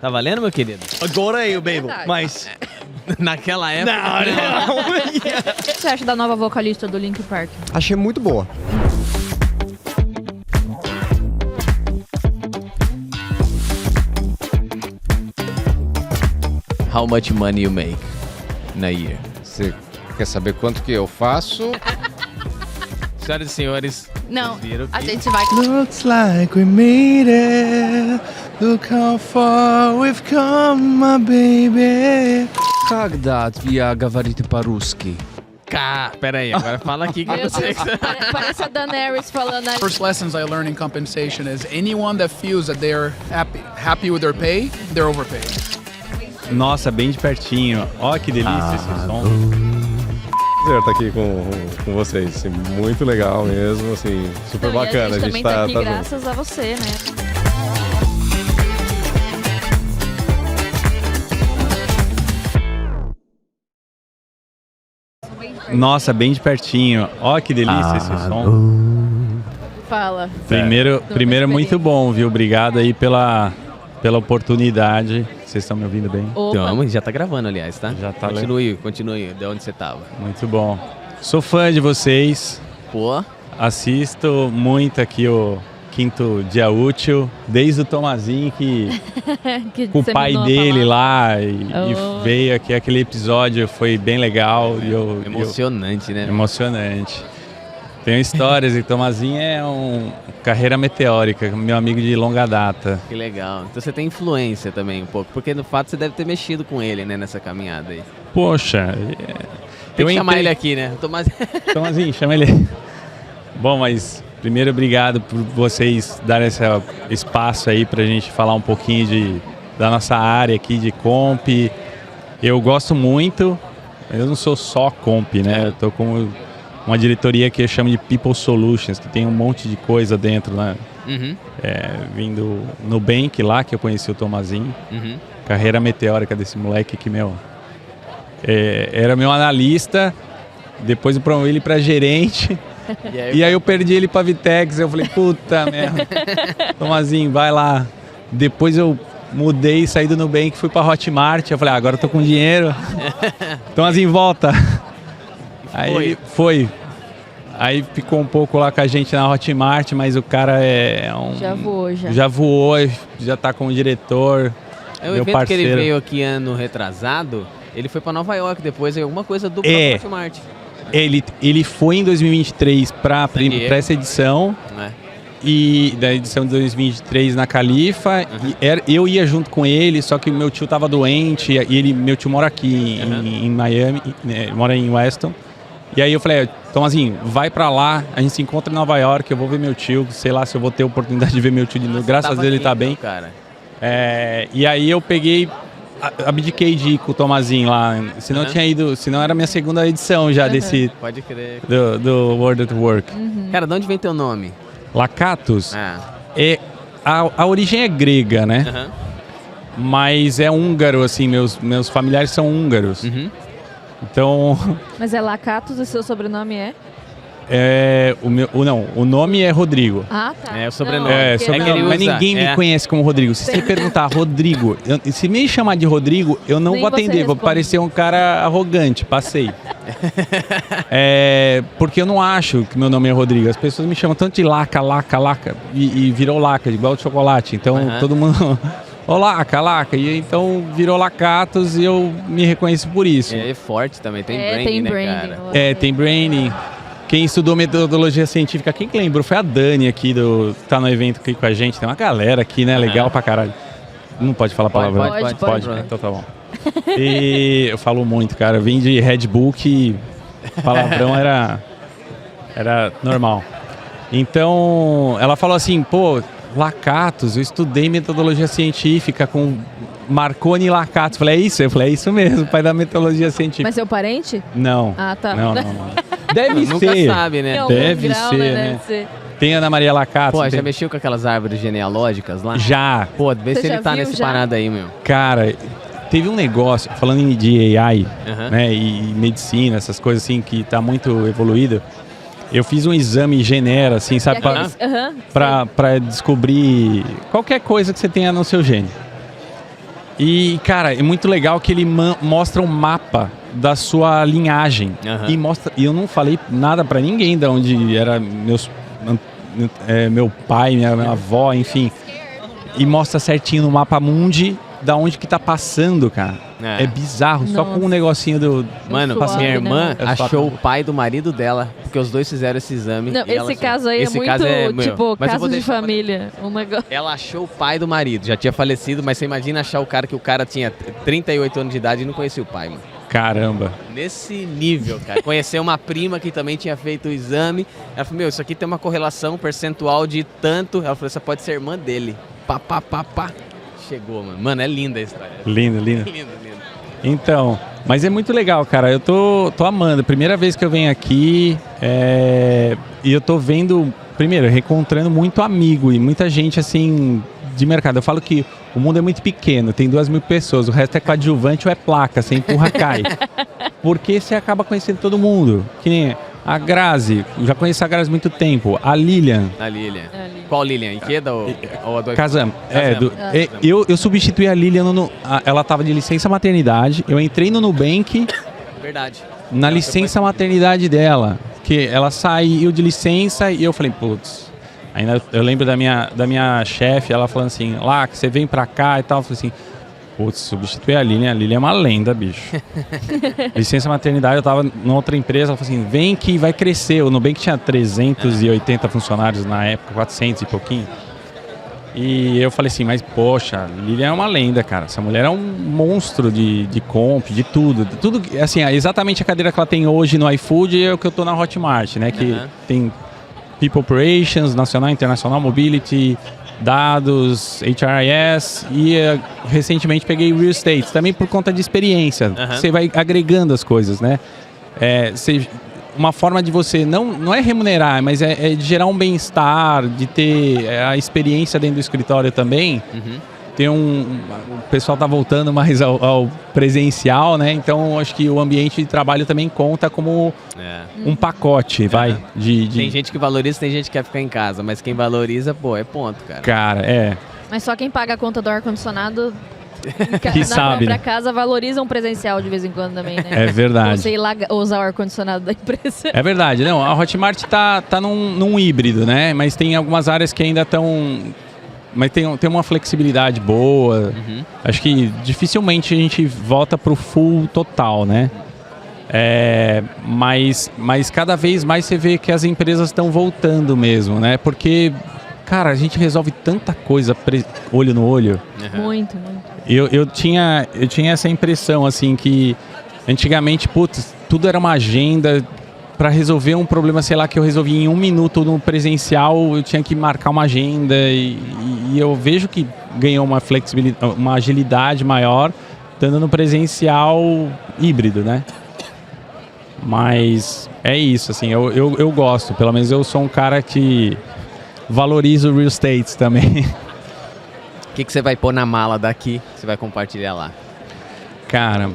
Tá valendo, meu querido? Agora eu bebo, Verdade. mas... Naquela época. O que você acha da nova vocalista do Linkin Park? Achei muito boa. How much money you make in a year? Você quer saber quanto que eu faço? Senhoras e senhores, Não, vocês viram a que- gente vai... Looks like we made it. Look how far we've come, my baby. Когда я говорите по-русски? Pera aí, agora fala aqui que Meu você... Deus, parece a Daenerys falando ali. First lessons I learned in compensation is anyone that feels that they're happy with their pay, they're overpaid. Nossa, bem de pertinho. Ó que delícia esse som. Prazer estar aqui com vocês, assim, muito legal mesmo, assim, super Não, e bacana. a gente também tá tá aqui junto. graças a você, né? Nossa, bem de pertinho. Ó que delícia esse som. Fala. Primeiro muito bom, viu? Obrigado aí pela oportunidade. Vocês estão me ouvindo bem? Opa. Então, já tá gravando, aliás, tá? Já tá, Continue de onde você tava. Muito bom. Sou fã de vocês. Pô, Assisto muito aqui o Quinto Dia Útil, desde o Tomazinho que com o pai disseminou a dele palavra. lá e Oh. veio aqui, aquele episódio foi bem legal e emocionante, né? emocionante. Tenho histórias e Tomazinho é carreira meteórica, meu amigo de longa data. Que legal. Então você tem influência também um pouco, porque no fato você deve ter mexido com ele, né, nessa caminhada aí. Poxa, Tem que chamar entrei- ele aqui, né? Tomás... Tomazinho, chama ele. Bom, mas primeiro obrigado por vocês darem esse espaço aí pra gente falar um pouquinho da nossa área aqui de comp. Eu gosto muito, eu não sou só comp, né? Eu tô com uma diretoria que eu chamo de People Solutions, que tem um monte de coisa dentro, né? Uhum, Vindo no Nubank lá, que eu conheci o Tomazinho. uhum. Carreira meteórica desse moleque que, era meu analista, depois eu promovi ele pra gerente. E aí eu perdi ele pra Vitex, eu falei, puta merda, Tomazinho, vai lá. Depois eu mudei, saí do Nubank, fui pra Hotmart, eu falei, agora eu tô com dinheiro. Tomazinho, volta. Aí ele foi. Aí ficou um pouco lá com a gente na Hotmart, mas o cara Já voou, já. Já voou, já tá como diretor, É o meu evento que parceiro. ele veio aqui ano retrasado, ele foi pra Nova York depois, alguma coisa do É. próprio Hotmart. Ele foi em 2023 pra Diego. essa edição. Né? E da edição de 2023 na Califa, e eu ia junto com ele, só que meu tio tava doente, e meu tio mora aqui em Miami, né, mora em Weston. E aí eu falei, Tomazinho, vai pra lá, a gente se encontra em Nova York, eu vou ver meu tio, sei lá se eu vou ter a oportunidade de ver meu tio de novo, graças a Deus ele tá bem. Cara. E aí eu peguei, abdiquei de ir com o Tomazinho lá, senão eu tinha ido, senão era a minha segunda edição já desse, Pode crer. do World at Work. Cara, de onde vem teu nome? Lacatus? Ah. A origem é grega, né? Aham. Mas é húngaro, assim, meus familiares são húngaros. Uhum. Então, Mas é Lacatus e seu sobrenome é? o nome é Rodrigo. Ah, tá. É o sobrenome. Não, É, porque sobrenome, ele mas usa, ninguém me conhece como Rodrigo. Se você perguntar Rodrigo, se me chamar de Rodrigo, eu não Nem vou você atender, vou responde. parecer um cara arrogante, passei. Porque eu não acho que meu nome é Rodrigo. As pessoas me chamam tanto de Laca, e virou Laca, igual de chocolate. Então todo mundo... Ô, Laca. E então virou Lacatus e eu me reconheço por isso. É forte também, tem branding, tem né, branding. cara? Tem branding. Quem estudou metodologia científica, quem que lembrou? Foi a Dani aqui, tá no evento aqui com a gente. Tem uma galera aqui, né? Legal pra caralho. Não pode falar palavrão? Pode. Então tá bom. E eu falo muito, cara. Eu vim de Red Bull que palavrão era normal. Então, ela falou assim, pô, Lacatus, eu estudei metodologia científica com Marconi e Lacatus. Falei, é isso? Eu falei, é isso mesmo, pai da metodologia científica. Mas seu parente? Não. Ah, tá. Não. Deve Nunca ser. sabe, né? Em algum Deve grau, ser, né? né? Deve ser. Tem Ana Maria Lacatus. Pô, tem- já mexeu com aquelas árvores genealógicas lá? Já. Pô, vê Você se ele já tá viu, nesse já? parada aí, meu. Cara, teve um negócio, falando de AI, Aham. né, e medicina, essas coisas assim, que tá muito evoluído. Eu fiz um exame Genera, assim, sabe, Daqueles- Aham, pra descobrir qualquer coisa que você tenha no seu gene. E, cara, é muito legal que ele mostra um mapa da sua linhagem. Aham. E mostra. E eu não falei nada pra ninguém de onde era meu pai, minha avó, enfim. E mostra certinho no mapa mundi da onde que tá passando, cara. É bizarro, só com um negocinho do... Mano, Suave, minha irmã né? achou o pai do marido dela, porque os dois fizeram esse exame. Não, e ela esse caso aí é muito, tipo, mas eu caso vou de deixar pra- família. Um negócio... Ela achou o pai do marido, já tinha falecido, mas você imagina achar o cara que o cara tinha 38 anos de idade e não conhecia o pai, mano. Caramba. Nesse nível, cara. Conheceu uma prima que também tinha feito o exame. Ela falou, isso aqui tem uma correlação percentual de tanto. Ela falou, essa pode ser irmã dele. Pá. Chegou, mano. Mano, é linda a história. Lindo. Lindo. Então, mas é muito legal, cara. Eu tô amando. Primeira vez que eu venho aqui e eu tô vendo, primeiro, reencontrando muito amigo e muita gente, assim, de mercado. Eu falo que o mundo é muito pequeno, tem 2.000 pessoas, o resto é coadjuvante ou é placa, você empurra, cai. Porque você acaba conhecendo todo mundo. Que nem a Grazi, eu já conheço a Grazi há muito tempo. A Lilian. A Lilian. Qual Lilian? Ikeda ou a do Casamos. Casamos. Eu substituí a Lilian, ela tava de licença maternidade, eu entrei no Nubank Verdade. na licença maternidade dela, que ela saiu de licença e eu falei, putz, ainda eu lembro da minha chefe, ela falando assim, lá que você vem pra cá e tal, eu falei assim, putz, substituir a Lilian é uma lenda, bicho. Licença maternidade, eu tava numa outra empresa, ela falou assim, vem que vai crescer, o Nubank tinha 380 funcionários na época, 400 e pouquinho. E eu falei assim, mas poxa, Lilian é uma lenda, cara. Essa mulher é um monstro de comp, de tudo. Tudo, assim, exatamente a cadeira que ela tem hoje no iFood é o que eu tô na Hotmart, né? Que tem People Operations, Nacional, Internacional, Mobility, Dados, HRIS e recentemente peguei Real Estate, também por conta de experiência. Você vai agregando as coisas, né? Uma forma de você, não é remunerar, mas é de gerar um bem-estar, de ter a experiência dentro do escritório também. O pessoal tá voltando mais ao presencial, né? Então acho que o ambiente de trabalho também conta como um pacote, Tem gente que valoriza, tem gente que quer ficar em casa, mas quem valoriza, pô, é ponto, cara. Cara, Mas só quem paga a conta do ar-condicionado que sabe, pra né? casa valoriza um presencial de vez em quando também, né? É verdade. Você ir lá usar o ar-condicionado da empresa. É verdade, não, a Hotmart tá num híbrido, né? Mas tem algumas áreas que ainda estão... Mas tem uma flexibilidade boa. Acho que dificilmente a gente volta pro full total, né? Mas cada vez mais você vê que as empresas estão voltando mesmo, né? Porque, cara, a gente resolve tanta coisa olho no olho. Muito. Eu tinha essa impressão, assim, que antigamente, putz, tudo era uma agenda. Para resolver um problema, sei lá, que eu resolvi em 1 minuto no presencial, eu tinha que marcar uma agenda e eu vejo que ganhou uma flexibilidade, uma agilidade maior, estando no presencial híbrido, né? Mas é isso, assim, eu gosto, pelo menos eu sou um cara que valoriza o real estate também. O que você vai pôr na mala daqui que você vai compartilhar lá? Cara...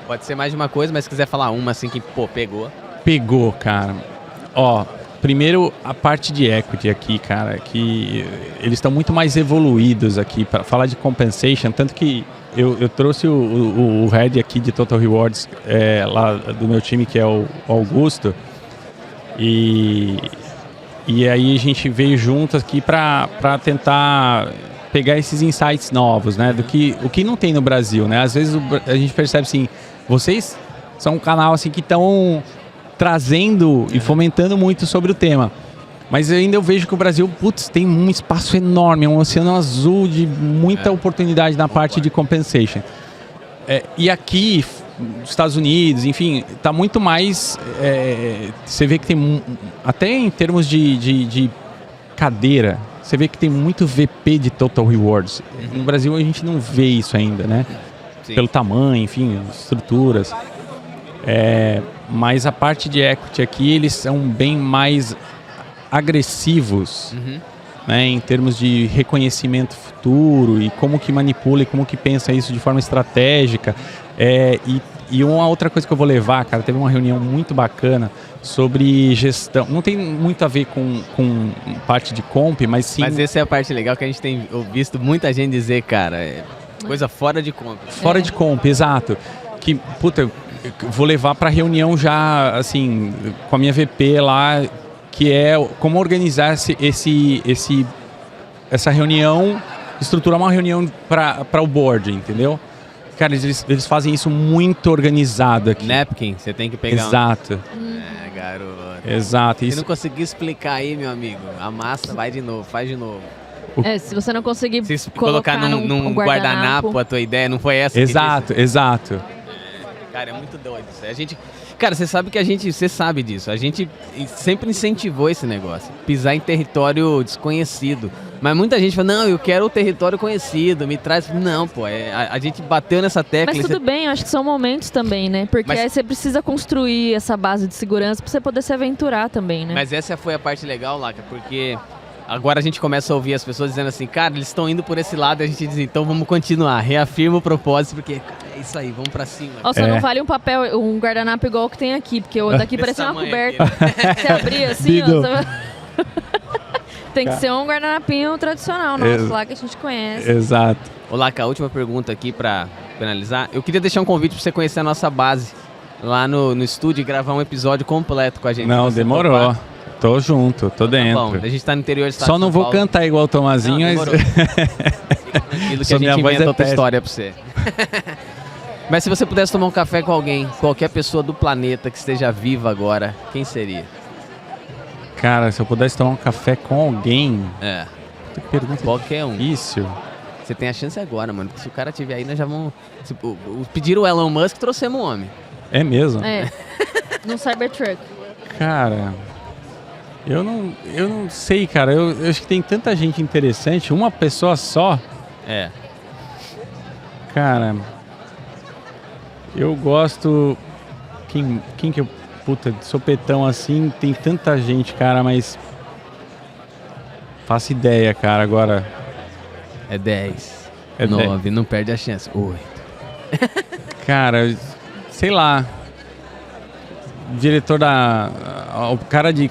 Pode ser mais de uma coisa, mas se quiser falar uma assim que, pô, pegou. Pegou, cara. Ó, primeiro a parte de equity aqui, cara, que eles estão muito mais evoluídos aqui para falar de compensation, tanto que eu trouxe o head aqui de Total Rewards lá do meu time, que é o Augusto, e aí a gente veio junto aqui para tentar pegar esses insights novos, né, o que não tem no Brasil, né? Às vezes a gente percebe assim, vocês são um canal assim que estão trazendo e fomentando muito sobre o tema. Mas ainda eu vejo que o Brasil, putz, tem um espaço enorme, um oceano azul de muita oportunidade na parte de compensation. E aqui, nos Estados Unidos, enfim, está muito mais... você vê que tem, até em termos de cadeira, você vê que tem muito VP de Total Rewards. No Brasil a gente não vê isso ainda, né? Sim. Pelo tamanho, enfim, estruturas. Mas a parte de equity aqui, eles são bem mais agressivos, né, em termos de reconhecimento futuro e como que manipula e como que pensa isso de forma estratégica. E uma outra coisa que eu vou levar, cara, teve uma reunião muito bacana sobre gestão. Não tem muito a ver com parte de comp, mas sim... Mas essa é a parte legal que a gente tem visto muita gente dizer, cara... Coisa fora de compra. Fora de compra, exato. Que, puta, eu vou levar pra reunião já, assim, com a minha VP lá, que é como organizar essa reunião, estruturar uma reunião para o board, entendeu? Cara, eles fazem isso muito organizado aqui. Napkin, você tem que pegar. Exato. Garoto. Exato. Se Isso, não conseguir explicar aí, meu amigo, amassa, vai de novo, faz de novo. Se você não conseguir Se colocar num guardanapo a tua ideia, não foi essa? exato, exato. Cara, é muito doido isso. A gente, cara, você sabe que você sabe disso. A gente sempre incentivou esse negócio, pisar em território desconhecido. Mas muita gente fala, não, eu quero o território conhecido, me traz. Não, pô, a gente bateu nessa tecla. Mas tudo bem, eu acho que são momentos também, né? Porque Mas- aí você precisa construir essa base de segurança pra você poder se aventurar também, né? Mas essa foi a parte legal, Laca, porque agora a gente começa a ouvir as pessoas dizendo assim, cara, eles estão indo por esse lado, e a gente diz, então vamos continuar, reafirma o propósito, porque cara, é isso aí, vamos pra cima. Ó, só não vale um papel, um guardanapo igual o que tem aqui, porque o daqui Desse parece uma tamanho coberta. aqui, Você abrir assim, ó. Bidu. Tem que ser um guardanapinho tradicional nosso lá que a gente conhece. Exato. Ô, Laca, a última pergunta aqui pra finalizar. Eu queria deixar um convite pra você conhecer a nossa base lá no estúdio e gravar um episódio completo com a gente. Não, Se você demorou. topar. Tô junto, tô Tá dentro. bom, a gente tá no interior do estado Só de não São vou Paulo. cantar igual o Tomazinho, Não, mas... demorou. Fica tranquilo que Só a minha gente voz inventa é outra péssima. história pra você. Mas se você pudesse tomar um café com alguém, qualquer pessoa do planeta que esteja viva agora, quem seria? Cara, se eu pudesse tomar um café com alguém... É, Que pergunta qualquer um. difícil. Você tem a chance agora, mano. Porque se o cara tiver aí, nós já vamos... Pediram o Elon Musk, trouxemos o homem. É mesmo? É. No Cybertruck. Cara, eu não sei, cara. Eu acho que tem tanta gente interessante. Uma pessoa só, É. cara... Eu gosto... Quem que eu... Puta, de sopetão assim, tem tanta gente, cara, mas... Faço ideia, cara, agora... É 10. É 9, não perde a chance. 8. Cara, sei lá. Diretor o cara de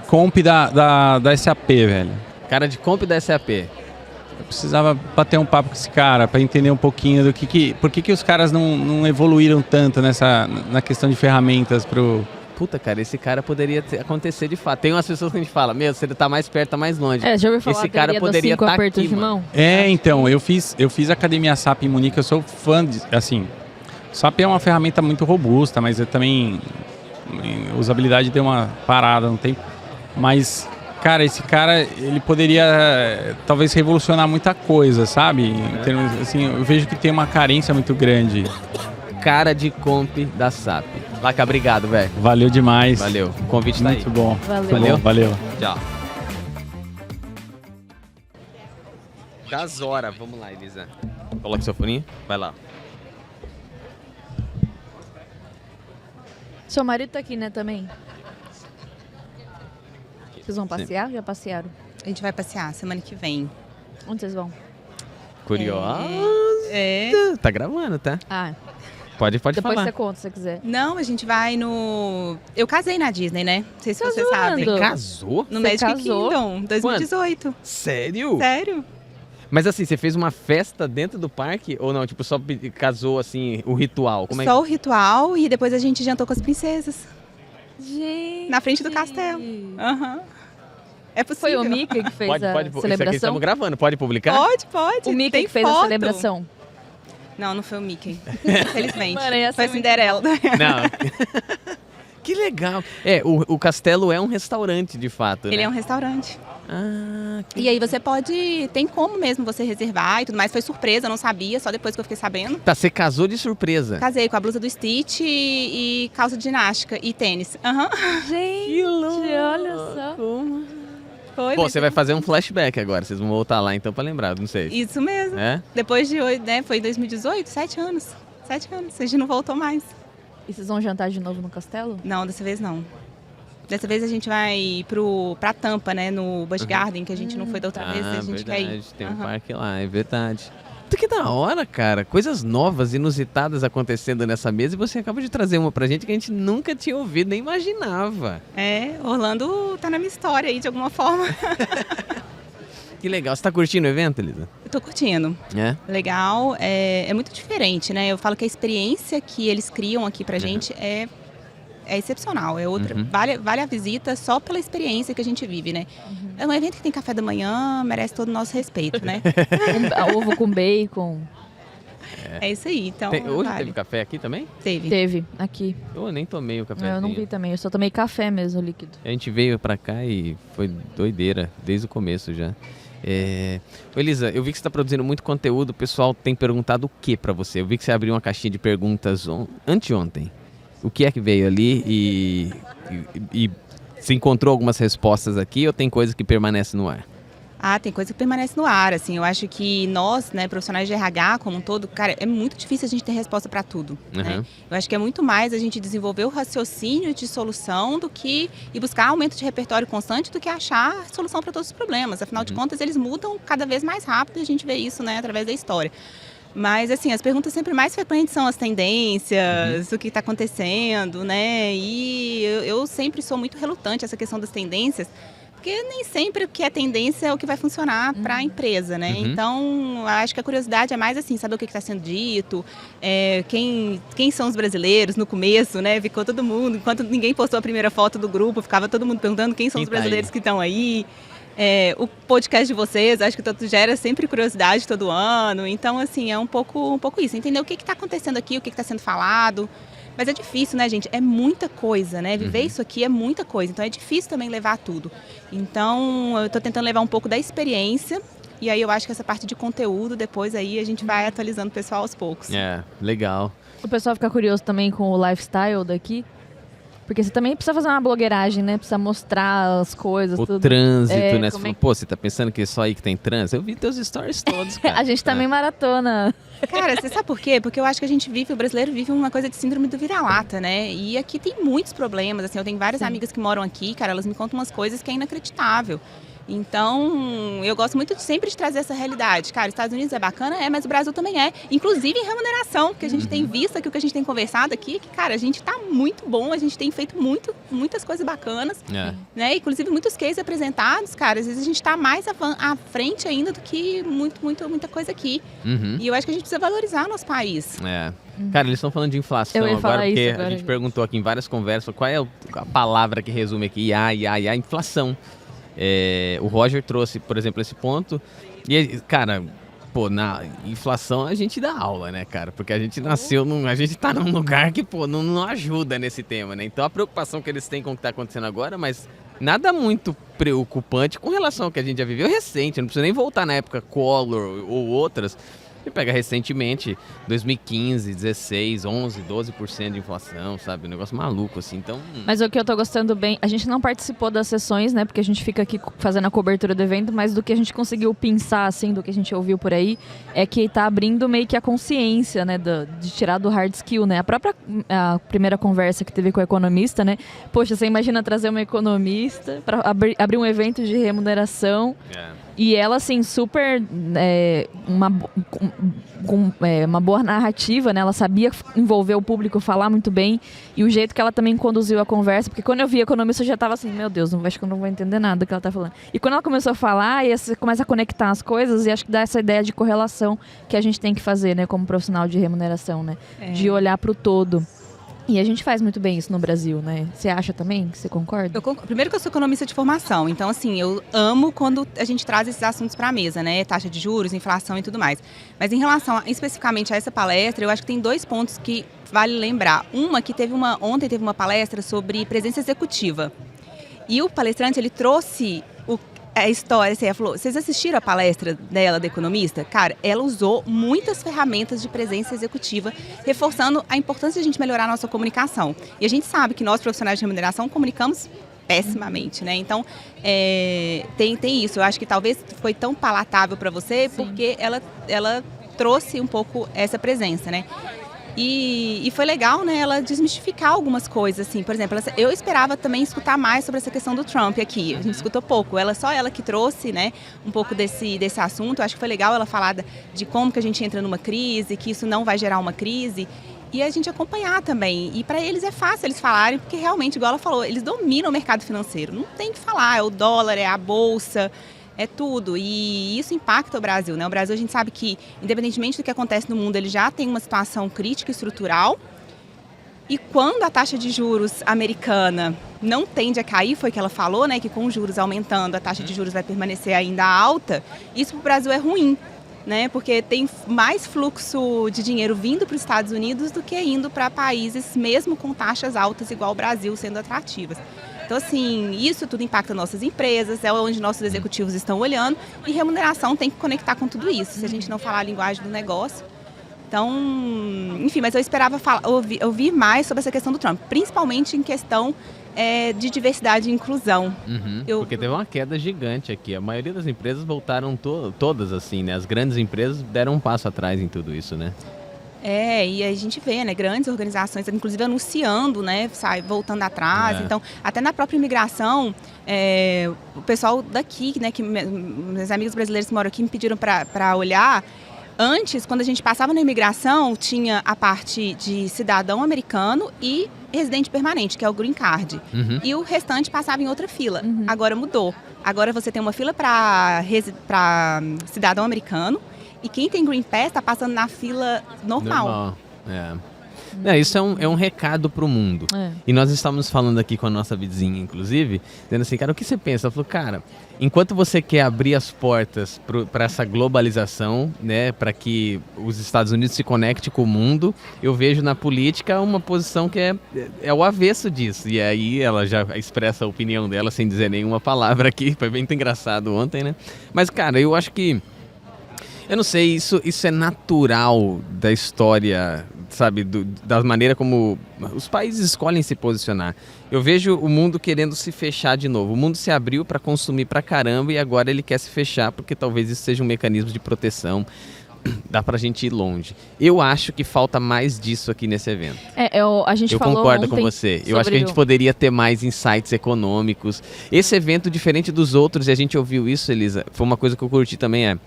comp da SAP, velho. Cara de comp da SAP. Eu precisava bater um papo com esse cara pra entender um pouquinho do por que os caras não evoluíram tanto na questão de ferramentas pro... Puta, cara, esse cara poderia acontecer de fato. Tem umas pessoas que a gente fala, meu, se ele tá mais perto, tá mais longe. É, já ouviu falar Esse da cara teoria dos poderia 5 estar apertos aqui, de mano. mão? Então, eu fiz Academia SAP em Munique, eu sou fã de, assim, SAP é uma ferramenta muito robusta, mas eu também, a usabilidade deu uma parada no tempo, mas, cara, esse cara, ele poderia talvez revolucionar muita coisa, sabe? Em termos, assim, eu vejo que tem uma carência muito grande. Cara de comp da SAP. Laca, obrigado, velho. Valeu demais. Valeu. O convite tá aí. Muito bom. Valeu. Muito bom, valeu. Tchau. Das horas. Vamos lá, Elisa. Coloca o seu foninho. Vai lá. Seu marido tá aqui, né, também? Vocês vão passear? Já passearam? A gente vai passear semana que vem. Onde vocês vão? Curiosa. É. Tá gravando, tá? Ah, Pode depois falar. você conta se você quiser. Não, a gente vai no... Eu casei na Disney, né? Não sei se Tá você sabe. zoando? Casou? No Você Magic casou? Kingdom, 2018. Sério? Sério? Mas assim, você fez uma festa dentro do parque ou não? Tipo, só casou assim, o ritual? Como é Só o ritual e depois a gente jantou com as princesas. Gente. Na frente do castelo. Aham. É possível. Foi o Mickey que fez Pode, a Isso aqui celebração? estamos gravando, pode publicar? Pode. O Mickey Tem que fez a foto. celebração. Não foi o Mickey. Infelizmente. Mano, ia ser Foi a muito Cinderela. Não. Que legal. É, o castelo é um restaurante, de fato, Ele né? é um restaurante. Ah, que... E aí você pode... Tem como mesmo você reservar e tudo mais. Foi surpresa, eu não sabia. Só depois que eu fiquei sabendo. Tá, você casou de surpresa. Casei com a blusa do Stitch e calça de ginástica e tênis. Aham. Gente, olha só. Foi. Pô, você vai fazer um flashback agora, vocês vão voltar lá então pra lembrar, não sei. Isso mesmo. É? Depois de 8, né? Foi em 2018, 7 anos. 7 anos. A gente não voltou mais. E vocês vão jantar de novo no castelo? Não, dessa vez não. Dessa vez a gente vai pra Tampa, né? No Busch Garden, que a gente não foi da outra vez. A gente quer ir. verdade, tem um Aham. parque lá, é verdade. Puta que da hora, cara. Coisas novas, inusitadas acontecendo nessa mesa e você acaba de trazer uma pra gente que a gente nunca tinha ouvido, nem imaginava. É, Orlando tá na minha história aí, de alguma forma. Que legal. Você tá curtindo o evento, Elisa? Eu tô curtindo. É? Legal, é muito diferente, né? Eu falo que a experiência que eles criam aqui pra gente é excepcional. É outra, vale a visita só pela experiência que a gente vive, né? É um evento que tem café da manhã, merece todo o nosso respeito, né? Ovo com bacon. É isso aí, então Hoje vale. teve café aqui também? Teve, aqui. Eu nem tomei o café. Eu não vi também, eu só tomei café mesmo, líquido. A gente veio pra cá e foi doideira, desde o começo já. Ô, Elisa, eu vi que você tá produzindo muito conteúdo, o pessoal tem perguntado o que pra você? Eu vi que você abriu uma caixinha de perguntas anteontem. O que é que veio ali e você encontrou algumas respostas aqui ou tem coisa que permanece no ar? Tem coisa que permanece no ar, assim, eu acho que nós, né, profissionais de RH como um todo, cara, é muito difícil a gente ter resposta para tudo, né? Eu acho que é muito mais a gente desenvolver o raciocínio de solução e buscar aumento de repertório constante do que achar solução para todos os problemas, afinal de contas eles mudam cada vez mais rápido e a gente vê isso, né, através da história. Mas, assim, as perguntas sempre mais frequentes são as tendências, o que está acontecendo, né? E eu sempre sou muito relutante a essa questão das tendências, porque nem sempre o que é tendência é o que vai funcionar para a empresa, né? Então, acho que a curiosidade é mais assim, saber o que está sendo dito, quem são os brasileiros no começo, né? Ficou todo mundo, enquanto ninguém postou a primeira foto do grupo, ficava todo mundo perguntando quem são os brasileiros que estão aí. O podcast de vocês, acho que gera sempre curiosidade todo ano. Então, assim, é um pouco isso. Entender o que está acontecendo aqui, o que está sendo falado. Mas é difícil, né, gente? É muita coisa, né? Viver isso aqui é muita coisa. Então, é difícil também levar tudo. Então, eu estou tentando levar um pouco da experiência. E aí, eu acho que essa parte de conteúdo, depois aí, a gente vai atualizando o pessoal aos poucos. Legal. O pessoal fica curioso também com o lifestyle daqui. Porque você também precisa fazer uma blogueiragem, né? Precisa mostrar as coisas, o tudo. Trânsito, né? Você falou, pô, você tá pensando que é só aí que tem trânsito? Eu vi teus stories todos, cara. A gente também maratona. Cara, você sabe por quê? Porque eu acho que o brasileiro vive uma coisa de síndrome do vira-lata, né? E aqui tem muitos problemas, assim, eu tenho várias amigas que moram aqui, cara, elas me contam umas coisas que é inacreditável. Então, eu gosto muito sempre de trazer essa realidade. Cara, os Estados Unidos é bacana, mas o Brasil também é. Inclusive em remuneração, porque a gente tem visto aqui, o que a gente tem conversado aqui, que, cara, a gente tá muito bom, a gente tem feito muitas coisas bacanas, né? Inclusive muitos cases apresentados, cara, às vezes a gente tá mais à frente ainda do que muita coisa aqui. E eu acho que a gente precisa valorizar o nosso país. Cara, eles estão falando de inflação agora, porque a gente perguntou aqui em várias conversas, qual é a palavra que resume aqui? Inflação. O Roger trouxe, por exemplo, esse ponto. E, cara, pô, na inflação a gente dá aula, né, cara? Porque a gente nasceu, a gente tá num lugar que, pô, não ajuda nesse tema, né? Então a preocupação que eles têm com o que tá acontecendo agora, mas nada muito preocupante com relação ao que a gente já viveu recente. Não precisa nem voltar na época Collor ou outras. Você pega recentemente, 2015, 16, 11, 12% de inflação, sabe? Um negócio maluco, assim, então... Mas o que eu tô gostando bem... A gente não participou das sessões, né? Porque a gente fica aqui fazendo a cobertura do evento, mas do que a gente conseguiu pensar, assim, do que a gente ouviu por aí, é que tá abrindo meio que a consciência, né? De tirar do hard skill, né? A primeira conversa que teve com o economista, né? Poxa, você imagina trazer uma economista para abrir um evento de remuneração... E ela, assim, super... uma boa narrativa, né? Ela sabia envolver o público, falar muito bem. E o jeito que ela também conduziu a conversa. Porque quando eu vi a economista, eu já estava assim, meu Deus, acho que eu não vou entender nada do que ela está falando. E quando ela começou a falar, e você começa a conectar as coisas, e acho que dá essa ideia de correlação que a gente tem que fazer, né? Como profissional de remuneração, né? De olhar para o todo. E a gente faz muito bem isso no Brasil, né? Você acha também? Você concorda? Primeiro que eu sou economista de formação, então assim, eu amo quando a gente traz esses assuntos para a mesa, né? Taxa de juros, inflação e tudo mais. Mas em relação especificamente a essa palestra, eu acho que tem 2 pontos que vale lembrar. Uma que ontem teve uma palestra sobre presença executiva. E o palestrante, ele trouxe a história, assim, ela falou, vocês assistiram a palestra dela, da economista? Cara, ela usou muitas ferramentas de presença executiva, reforçando a importância de a gente melhorar a nossa comunicação. E a gente sabe que nós, profissionais de remuneração, comunicamos pessimamente, né? Então, tem isso. Eu acho que talvez foi tão palatável para você, porque ela trouxe um pouco essa presença, né? E foi legal, né, ela desmistificar algumas coisas, assim, por exemplo, eu esperava também escutar mais sobre essa questão do Trump aqui, a gente escutou pouco, só ela que trouxe, né, um pouco desse assunto. Eu acho que foi legal ela falar de como que a gente entra numa crise, que isso não vai gerar uma crise, e a gente acompanhar também, e para eles é fácil eles falarem, porque realmente, igual ela falou, eles dominam o mercado financeiro, não tem o que falar, é o dólar, é a bolsa, É tudo, e isso impacta o Brasil, né? O Brasil, a gente sabe que, independentemente do que acontece no mundo, ele já tem uma situação crítica e estrutural. E quando a taxa de juros americana não tende a cair, foi o que ela falou, né? Que com os juros aumentando, a taxa de juros vai permanecer ainda alta. Isso para o Brasil é ruim, né? Porque tem mais fluxo de dinheiro vindo para os Estados Unidos do que indo para países, mesmo com taxas altas, igual o Brasil, sendo atrativas. Então, assim, isso tudo impacta nossas empresas, é onde nossos executivos estão olhando, e remuneração tem que conectar com tudo isso, se a gente não falar a linguagem do negócio. Então, enfim, mas eu esperava ouvir mais sobre essa questão do Trump, principalmente em questão de diversidade e inclusão. Porque teve uma queda gigante aqui, a maioria das empresas voltaram todas assim, né? As grandes empresas deram um passo atrás em tudo isso, né? E a gente vê, né, grandes organizações, inclusive anunciando, né, voltando atrás. Então, até na própria imigração, o pessoal daqui, né, que meus amigos brasileiros que moram aqui me pediram para olhar. Antes, quando a gente passava na imigração, tinha a parte de cidadão americano e residente permanente, que é o green card. E o restante passava em outra fila. Agora mudou. Agora você tem uma fila para cidadão americano. E quem tem Green Pass está passando na fila normal. Isso é um recado para o mundo. E nós estávamos falando aqui com a nossa vizinha, inclusive, dizendo assim, cara, o que você pensa? Ela falou, cara, enquanto você quer abrir as portas para essa globalização, né, para que os Estados Unidos se conectem com o mundo, eu vejo na política uma posição que é o avesso disso. E aí ela já expressa a opinião dela sem dizer nenhuma palavra aqui. Foi muito engraçado ontem, né? Mas, cara, eu acho que eu não sei, isso é natural da história, sabe, da maneira como os países escolhem se posicionar. Eu vejo o mundo querendo se fechar de novo. O mundo se abriu para consumir pra caramba e agora ele quer se fechar porque talvez isso seja um mecanismo de proteção. Dá pra gente ir longe. Eu acho que falta mais disso aqui nesse evento. A gente falou concordo com você. Eu acho que a gente poderia ter mais insights econômicos. Esse evento, diferente dos outros, e a gente ouviu isso, Elisa, foi uma coisa que eu curti também,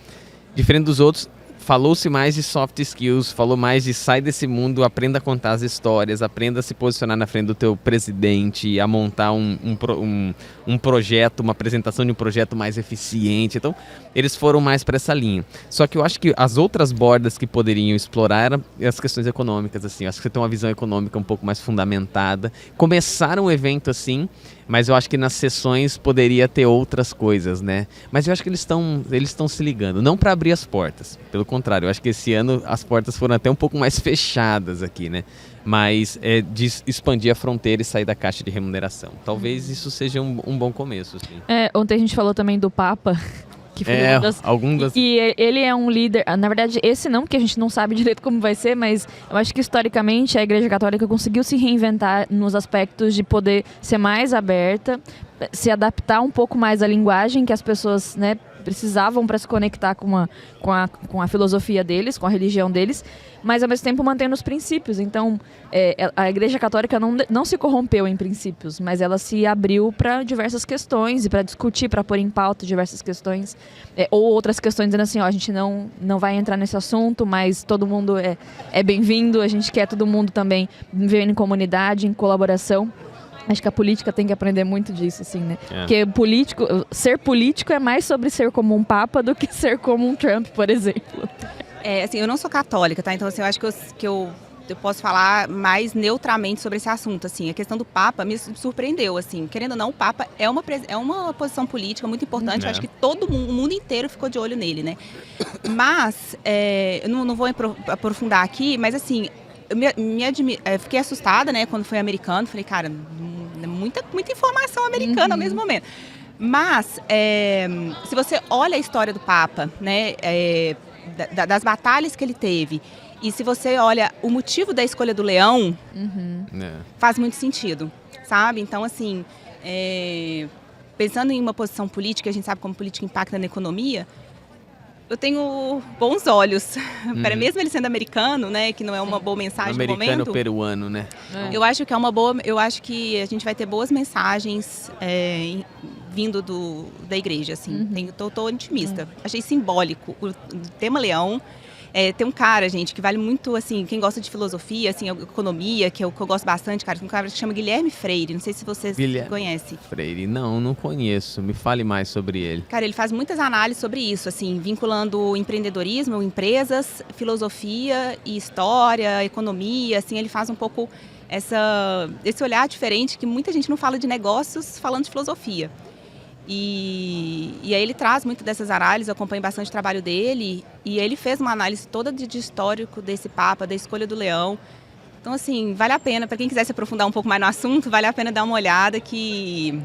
diferente dos outros, falou-se mais de soft skills, falou mais de sai desse mundo, aprenda a contar as histórias, aprenda a se posicionar na frente do teu presidente, a montar um projeto, uma apresentação de um projeto mais eficiente. Então, eles foram mais para essa linha. Só que eu acho que as outras bordas que poderiam explorar eram as questões econômicas, assim. Eu acho que você tem uma visão econômica um pouco mais fundamentada. Começaram o evento assim, mas eu acho que nas sessões poderia ter outras coisas, né? Mas eu acho que eles estão se ligando, não para abrir as portas, pelo contrário, eu acho que esse ano as portas foram até um pouco mais fechadas aqui, né? Mas de expandir a fronteira e sair da caixa de remuneração. Talvez isso seja um bom começo, assim. Ontem a gente falou também do Papa, que foi E ele é um líder, na verdade esse não, porque a gente não sabe direito como vai ser, mas eu acho que historicamente a Igreja Católica conseguiu se reinventar nos aspectos de poder ser mais aberta, se adaptar um pouco mais à linguagem que as pessoas, né, precisavam para se conectar com a filosofia deles, com a religião deles, mas ao mesmo tempo mantendo os princípios. Então, a Igreja Católica não se corrompeu em princípios, mas ela se abriu para diversas questões e para discutir, para pôr em pauta diversas questões, ou outras questões dizendo assim, a gente não vai entrar nesse assunto, mas todo mundo é bem-vindo, a gente quer todo mundo também vivendo em comunidade, em colaboração. Acho que a política tem que aprender muito disso, assim, né? Porque ser político é mais sobre ser como um papa do que ser como um Trump, por exemplo. Assim, eu não sou católica, tá? Então, assim, eu acho que eu posso falar mais neutramente sobre esse assunto, assim. A questão do Papa me surpreendeu, assim. Querendo ou não, o Papa é uma posição política muito importante. Eu acho que o mundo inteiro ficou de olho nele, né? Mas, eu não vou aprofundar aqui, mas, assim, eu fiquei assustada, né, quando foi americano. Falei, cara, muita informação americana ao mesmo momento. Mas, se você olha a história do Papa, né, das batalhas que ele teve, e se você olha o motivo da escolha do leão, faz muito sentido, sabe? Então, assim, pensando em uma posição política, a gente sabe como política impacta na economia, eu tenho bons olhos, para mesmo ele sendo americano, né, que não é uma boa mensagem no momento. Americano-peruano, né? Eu acho que eu acho que a gente vai ter boas mensagens vindo da igreja, assim. Tô otimista. Achei simbólico o tema leão. Tem um cara, gente, que vale muito, assim, quem gosta de filosofia, assim, economia, que eu gosto bastante, cara, um cara que se chama Guilherme Freire, não sei se vocês conhecem. Freire, não conheço, me fale mais sobre ele. Cara, ele faz muitas análises sobre isso, assim, vinculando empreendedorismo, empresas, filosofia e história, economia, assim, ele faz um pouco esse olhar diferente que muita gente não fala de negócios falando de filosofia. E aí ele traz muito dessas análises, eu acompanho bastante o trabalho dele, e ele fez uma análise toda de histórico desse Papa, da escolha do Leão. Então, assim, vale a pena, para quem quiser se aprofundar um pouco mais no assunto, vale a pena dar uma olhada, que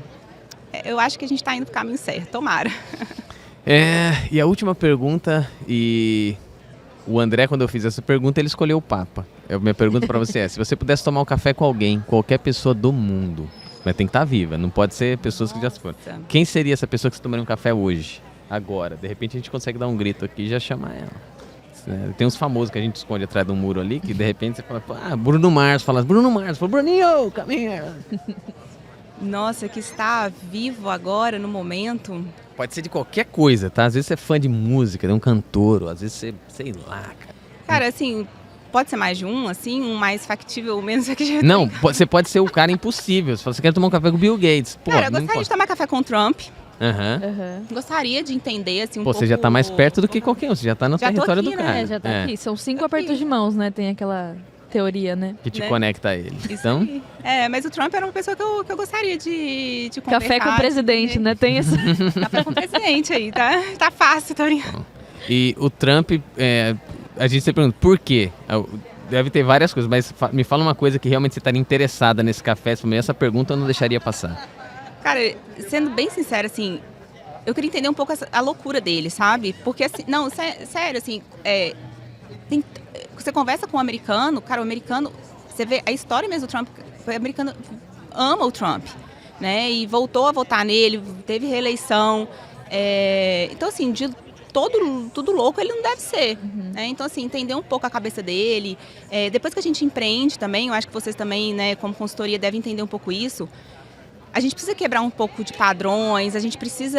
eu acho que a gente está indo para o caminho certo, tomara. E a última pergunta, e o André, quando eu fiz essa pergunta, ele escolheu o Papa. A minha pergunta para você é, se você pudesse tomar um café com alguém, qualquer pessoa do mundo, mas tem que estar viva, não pode ser pessoas que já se foram. Quem seria essa pessoa que você tomaria um café hoje, agora? De repente a gente consegue dar um grito aqui e já chamar ela. Tem uns famosos que a gente esconde atrás de um muro ali, que de repente você fala, Bruno Mars, fala Bruninho, caminha. Nossa, que está vivo agora, no momento. Pode ser de qualquer coisa, tá? Às vezes você é fã de música, de um cantor, às vezes você, sei lá, cara. Cara, assim, pode ser mais de um, assim, um mais factível, menos factível. Não, você pode ser o cara impossível. Você fala, você quer tomar um café com o Bill Gates. Pô, cara, eu gostaria de tomar café com o Trump. Gostaria de entender, assim, um pouco... Você já tá mais perto do que qualquer um, você já tá no território aqui, do cara. Já tá aqui, são 5 apertos de mãos, né? Tem aquela teoria, né? Que te conecta a ele. Isso então... aí. Mas o Trump era uma pessoa que eu gostaria de conversar. Café com o presidente, né? Tem isso. Café com o presidente aí, tá fácil, tô brincando. E o Trump, a gente sempre pergunta, por quê? Deve ter várias coisas, mas me fala uma coisa que realmente você estaria interessada nesse café. Essa pergunta eu não deixaria passar. Cara, sendo bem sincera, assim, eu queria entender um pouco a loucura dele, sabe? Porque, assim, não, sério, assim, você conversa com um americano, cara, o americano, você vê a história mesmo do Trump, o americano ama o Trump, né? E voltou a votar nele, teve reeleição. Então, assim, tudo louco ele não deve ser. Né? Então, assim, entender um pouco a cabeça dele. Depois que a gente empreende também, eu acho que vocês também, né, como consultoria, devem entender um pouco isso. A gente precisa quebrar um pouco de padrões, a gente precisa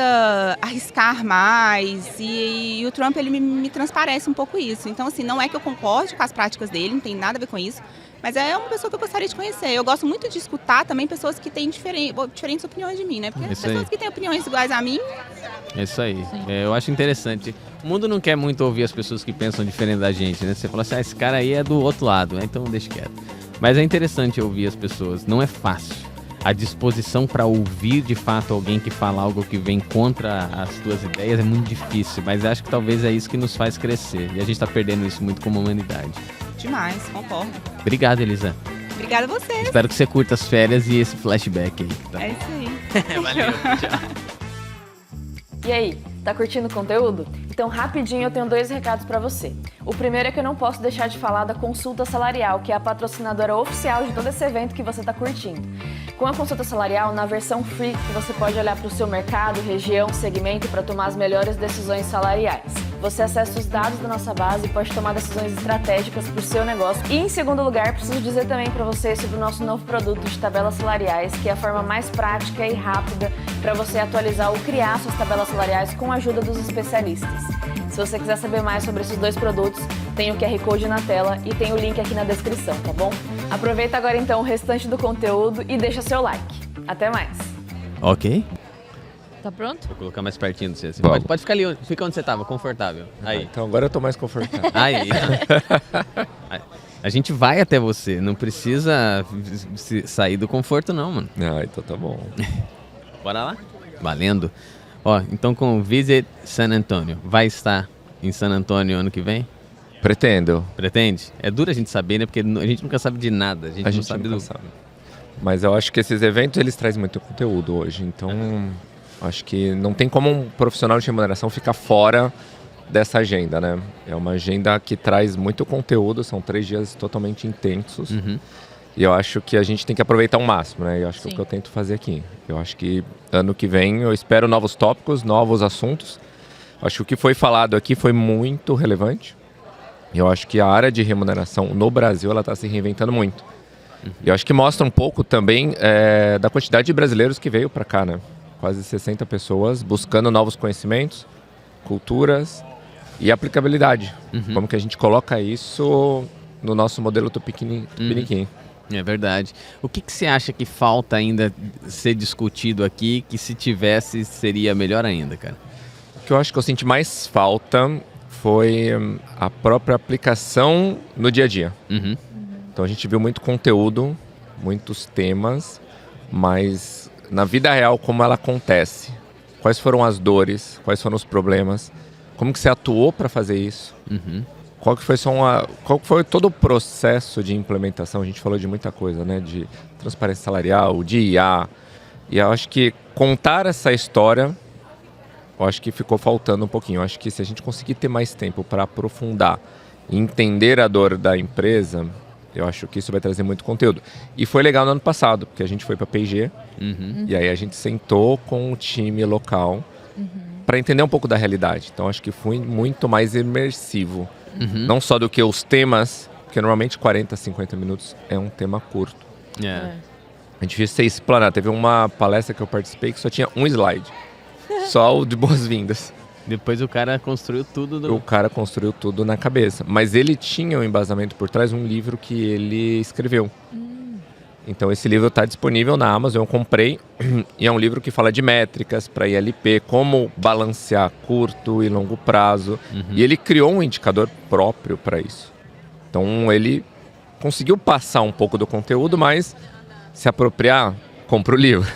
arriscar mais, e o Trump, ele me transparece um pouco isso. Então, assim, não é que eu concorde com as práticas dele, não tem nada a ver com isso, mas é uma pessoa que eu gostaria de conhecer. Eu gosto muito de escutar também pessoas que têm diferentes opiniões de mim, né? Porque pessoas que têm opiniões iguais a mim... É isso aí. Eu acho interessante. O mundo não quer muito ouvir as pessoas que pensam diferente da gente, né? Você fala assim, esse cara aí é do outro lado, né? Então deixa quieto. Mas é interessante ouvir as pessoas, não é fácil. A disposição para ouvir de fato alguém que fala algo que vem contra as tuas ideias é muito difícil, mas acho que talvez é isso que nos faz crescer. E a gente está perdendo isso muito como humanidade. Demais, concordo. Obrigado, Elisa. Obrigada a você. Espero que você curta as férias e esse flashback aí. Tá? É isso aí. Valeu, tchau. E aí, tá curtindo o conteúdo? Então, rapidinho, eu tenho 2 recados para você. O primeiro é que eu não posso deixar de falar da Consulta Salarial, que é a patrocinadora oficial de todo esse evento que você está curtindo. Com a Consulta Salarial, na versão free, você pode olhar para o seu mercado, região, segmento para tomar as melhores decisões salariais. Você acessa os dados da nossa base e pode tomar decisões estratégicas para o seu negócio. E, em segundo lugar, preciso dizer também para você sobre o nosso novo produto de tabelas salariais, que é a forma mais prática e rápida para você atualizar ou criar suas tabelas salariais com a ajuda dos especialistas. Se você quiser saber mais sobre esses 2 produtos, tem o QR Code na tela e tem o link aqui na descrição, tá bom? Aproveita agora então o restante do conteúdo e deixa seu like. Até mais! Ok. Tá pronto? Vou colocar mais pertinho de você. Assim. Vamos. Pode ficar ali, fica onde você estava, confortável. Aí. Então agora eu tô mais confortável. Aí. A gente vai até você, não precisa sair do conforto não, mano. Então tá bom. Bora lá? Valendo. Ó, então com o Visit San Antonio, vai estar em San Antonio ano que vem? Pretendo. Pretende? É duro a gente saber, né? Porque a gente nunca sabe de nada. A gente não sabe nunca sabe. Mas eu acho que esses eventos, eles trazem muito conteúdo hoje. Então, acho que não tem como um profissional de remuneração ficar fora dessa agenda, né? É uma agenda que traz muito conteúdo, são 3 dias totalmente intensos. E eu acho que a gente tem que aproveitar ao máximo, né? Eu acho que é o que eu tento fazer aqui. Eu acho que ano que vem eu espero novos tópicos, novos assuntos. Acho que o que foi falado aqui foi muito relevante. Eu acho que a área de remuneração no Brasil ela está se reinventando muito. E eu acho que mostra um pouco também da quantidade de brasileiros que veio para cá, né? Quase 60 pessoas buscando novos conhecimentos, culturas, e aplicabilidade. Uhum. Como que a gente coloca isso no nosso modelo Tupiniquim. É verdade. O que você acha que falta ainda ser discutido aqui, que se tivesse seria melhor ainda, cara? O que eu acho que eu senti mais falta foi a própria aplicação no dia a dia. Uhum. Então a gente viu muito conteúdo, muitos temas, mas na vida real como ela acontece. Quais foram as dores, quais foram os problemas, como que você atuou para fazer isso? Uhum. Qual que foi todo o processo de implementação? A gente falou de muita coisa, né? De transparência salarial, de IA. E eu acho que contar essa história, eu acho que ficou faltando um pouquinho. Eu acho que se a gente conseguir ter mais tempo para aprofundar e entender a dor da empresa, eu acho que isso vai trazer muito conteúdo. E foi legal no ano passado, porque a gente foi para a P&G, e aí a gente sentou com o time local para entender um pouco da realidade. Então acho que foi muito mais imersivo. Não só do que os temas, porque normalmente 40, 50 minutos é um tema curto. É. É difícil você explanar. Teve uma palestra que eu participei que só tinha um slide. Só o de boas-vindas. Depois o cara construiu tudo. O cara construiu tudo na cabeça. Mas ele tinha um embasamento por trás, um livro que ele escreveu. Então esse livro está disponível na Amazon, eu comprei. E é um livro que fala de métricas para ILP, como balancear curto e longo prazo. E ele criou um indicador próprio para isso. Então ele conseguiu passar um pouco do conteúdo, mas se apropriar, compra o livro.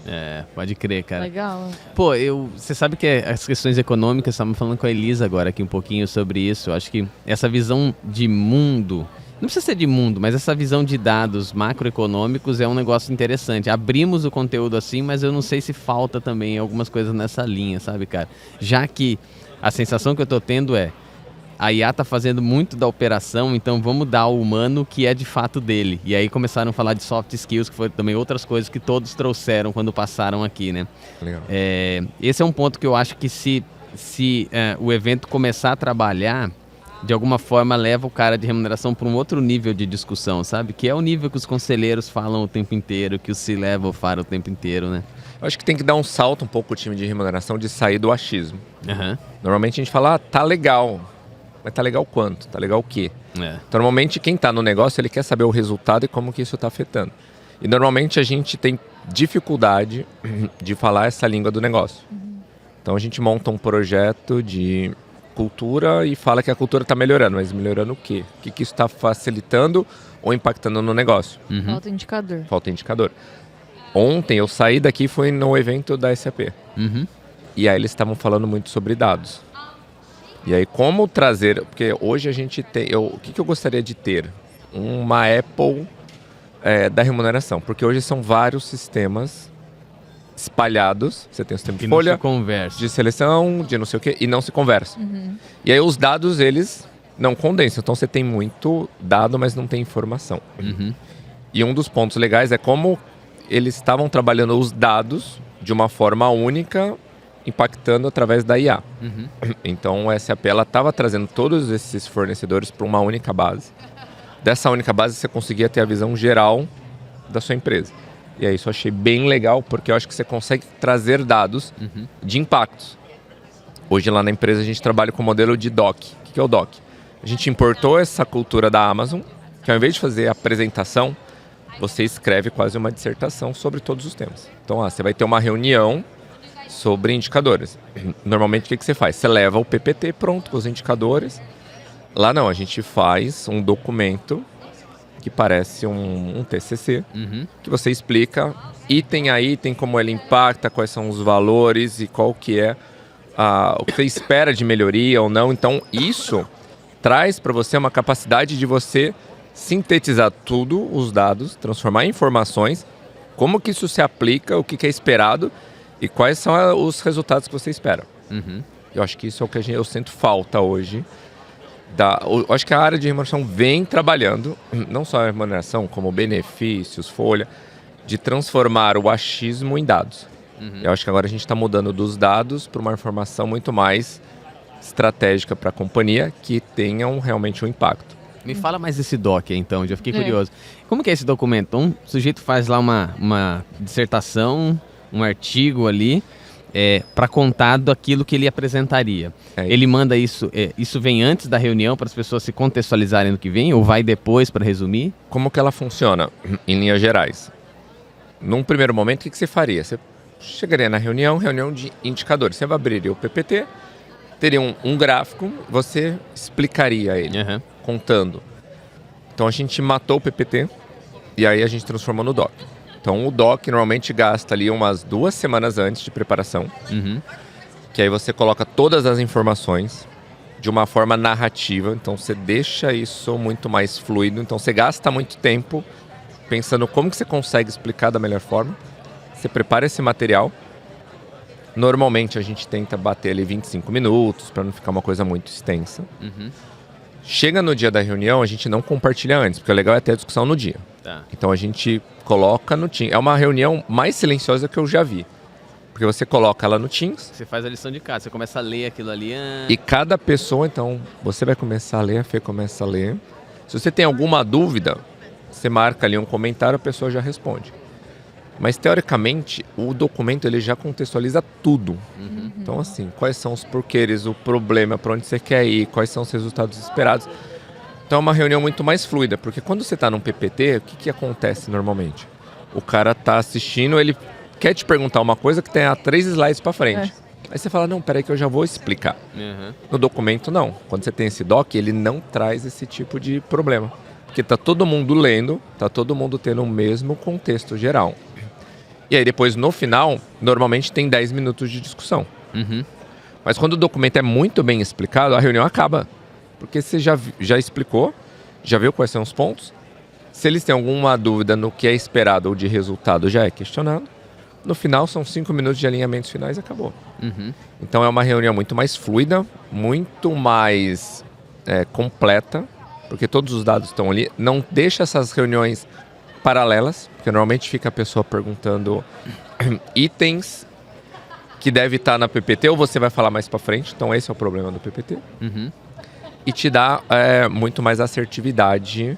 É, pode crer, cara. Legal. Pô, você sabe que as questões econômicas, estávamos falando com a Elisa agora aqui um pouquinho sobre isso. Eu acho que essa visão de mundo, não precisa ser de mundo, mas essa visão de dados macroeconômicos é um negócio interessante. Abrimos o conteúdo assim, mas eu não sei se falta também algumas coisas nessa linha, sabe, cara? Já que a sensação que eu tô tendo é, a IA tá fazendo muito da operação, então vamos dar ao humano que é de fato dele. E aí começaram a falar de soft skills, que foi também outras coisas que todos trouxeram quando passaram aqui, né? Legal. Esse é um ponto que eu acho que se o evento começar a trabalhar, de alguma forma leva o cara de remuneração para um outro nível de discussão, sabe? Que é o nível que os conselheiros falam o tempo inteiro, que o C-Level fala o tempo inteiro, né? Eu acho que tem que dar um salto um pouco o time de remuneração de sair do achismo. Uhum. Normalmente a gente fala, tá legal. Mas tá legal quanto? Tá legal o quê? É. Então, normalmente quem tá no negócio, ele quer saber o resultado e como que isso tá afetando. E normalmente a gente tem dificuldade de falar essa língua do negócio. Então a gente monta um projeto de cultura e fala que a cultura está melhorando, mas melhorando o quê? O que isso está facilitando ou impactando no negócio? Falta indicador. Falta indicador. Ontem eu saí daqui e fui no evento da SAP. E aí eles estavam falando muito sobre dados. E aí como trazer... Porque hoje a gente tem... o que eu gostaria de ter? Uma Apple da remuneração. Porque hoje são vários sistemas espalhados. Você tem o sistema de folha, não se conversa. de seleção, de não sei o quê, e não se conversa. E aí os dados, eles não condensam. Então você tem muito dado, mas não tem informação. E um dos pontos legais é como eles estavam trabalhando os dados de uma forma única, impactando através da IA. Então a SAP estava trazendo todos esses fornecedores para uma única base. Dessa única base você conseguia ter a visão geral da sua empresa. E aí isso eu achei bem legal, porque eu acho que você consegue trazer dados de impactos. Hoje lá na empresa a gente trabalha com o modelo de DOC. O que é o DOC? A gente importou essa cultura da Amazon, que ao invés de fazer a apresentação, você escreve quase uma dissertação sobre todos os temas. Então você vai ter uma reunião sobre indicadores. Normalmente o que você faz? Você leva o PPT pronto com os indicadores. Lá não, a gente faz um documento que parece um TCC, que você explica item a item, como ele impacta, quais são os valores e qual que é o que você espera de melhoria ou não. Então isso traz para você uma capacidade de você sintetizar tudo, os dados, transformar em informações, como que isso se aplica, o que é esperado e quais são os resultados que você espera. Eu acho que isso é o que eu sinto falta hoje. Eu acho que a área de remuneração vem trabalhando, não só a remuneração, como benefícios, folha, de transformar o achismo em dados. Eu acho que agora a gente está mudando dos dados para uma informação muito mais estratégica para a companhia, que tenham realmente um impacto. Me fala mais desse doc aí, então, já fiquei curioso. Como que é esse documento? Um sujeito faz lá uma dissertação, um artigo ali, para contar daquilo que ele apresentaria. Ele manda isso, isso vem antes da reunião para as pessoas se contextualizarem no que vem ou vai depois para resumir? Como que ela funciona em linhas gerais? Num primeiro momento, o que você faria? Você chegaria na reunião de indicadores. Você abriria o PPT, teria um gráfico, você explicaria ele, contando. Então a gente matou o PPT e aí a gente transformou no doc. Então o doc normalmente gasta ali umas 2 semanas antes de preparação, que aí você coloca todas as informações de uma forma narrativa, então você deixa isso muito mais fluido, então você gasta muito tempo pensando como que você consegue explicar da melhor forma, você prepara esse material, normalmente a gente tenta bater ali 25 minutos para não ficar uma coisa muito extensa. Chega no dia da reunião, a gente não compartilha antes, porque o legal é ter a discussão no dia. Então a gente coloca no Teams. É uma reunião mais silenciosa que eu já vi. Porque você coloca ela no Teams. Você faz a lição de casa, você começa a ler aquilo ali. E cada pessoa, então, você vai começar a ler, a Fê começa a ler. Se você tem alguma dúvida, você marca ali um comentário, a pessoa já responde. Mas, teoricamente, o documento ele já contextualiza tudo. Então, assim, quais são os porquês, o problema, para onde você quer ir, quais são os resultados esperados. Então, é uma reunião muito mais fluida, porque quando você está num PPT, o que acontece normalmente? O cara está assistindo, ele quer te perguntar uma coisa que tem 3 slides para frente. Aí você fala, não, peraí que eu já vou explicar. No documento, não. Quando você tem esse doc, ele não traz esse tipo de problema. Porque está todo mundo lendo, está todo mundo tendo o mesmo contexto geral. E aí depois, no final, normalmente tem 10 minutos de discussão. Mas quando o documento é muito bem explicado, a reunião acaba. Porque você já explicou, já viu quais são os pontos. Se eles têm alguma dúvida no que é esperado ou de resultado, já é questionado. No final, são 5 minutos de alinhamentos finais e acabou. Então é uma reunião muito mais fluida, muito mais completa, porque todos os dados estão ali. Não deixa essas reuniões paralelas, porque normalmente fica a pessoa perguntando itens que deve estar na PPT ou você vai falar mais para frente. Então esse é o problema do PPT. E te dá muito mais assertividade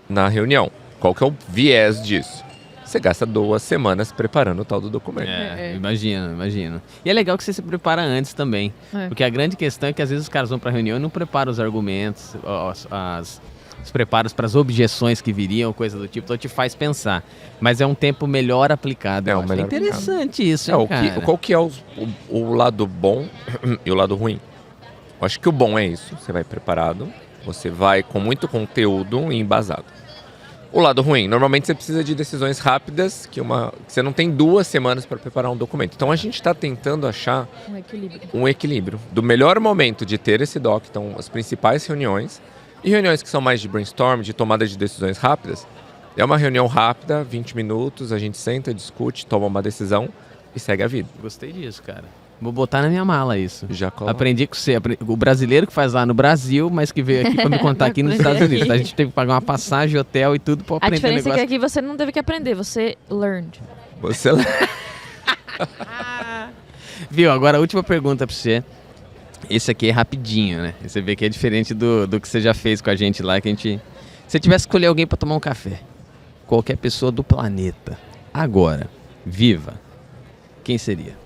na reunião. Qual que é o viés disso? Você gasta 2 semanas preparando o tal do documento. Imagino. E é legal que você se prepara antes também. Porque a grande questão é que às vezes os caras vão para a reunião e não preparam os argumentos, os preparos para as objeções que viriam, coisa do tipo, então te faz pensar. Mas é um tempo melhor aplicado. É interessante isso, hein, cara? Qual que é o lado bom e o lado ruim? Eu acho que o bom é isso, você vai preparado, você vai com muito conteúdo e embasado. O lado ruim, normalmente você precisa de decisões rápidas, que você não tem 2 semanas para preparar um documento. Então a gente está tentando achar um equilíbrio do melhor momento de ter esse doc, então as principais reuniões, e reuniões que são mais de brainstorm, de tomada de decisões rápidas. É uma reunião rápida, 20 minutos, a gente senta, discute, toma uma decisão e segue a vida. Gostei disso, cara. Vou botar na minha mala isso. Já coloca. Aprendi com você, o brasileiro que faz lá no Brasil, mas que veio aqui para me contar aqui nos Estados Unidos. A gente teve que pagar uma passagem, hotel e tudo para aprender o negócio. A diferença é que aqui você não teve que aprender, você learned. Você Viu, agora a última pergunta para você. Esse aqui é rapidinho, né? Você vê que é diferente do que você já fez com a gente lá, que a gente... Se você tivesse que escolher alguém para tomar um café, qualquer pessoa do planeta, agora, viva, quem seria?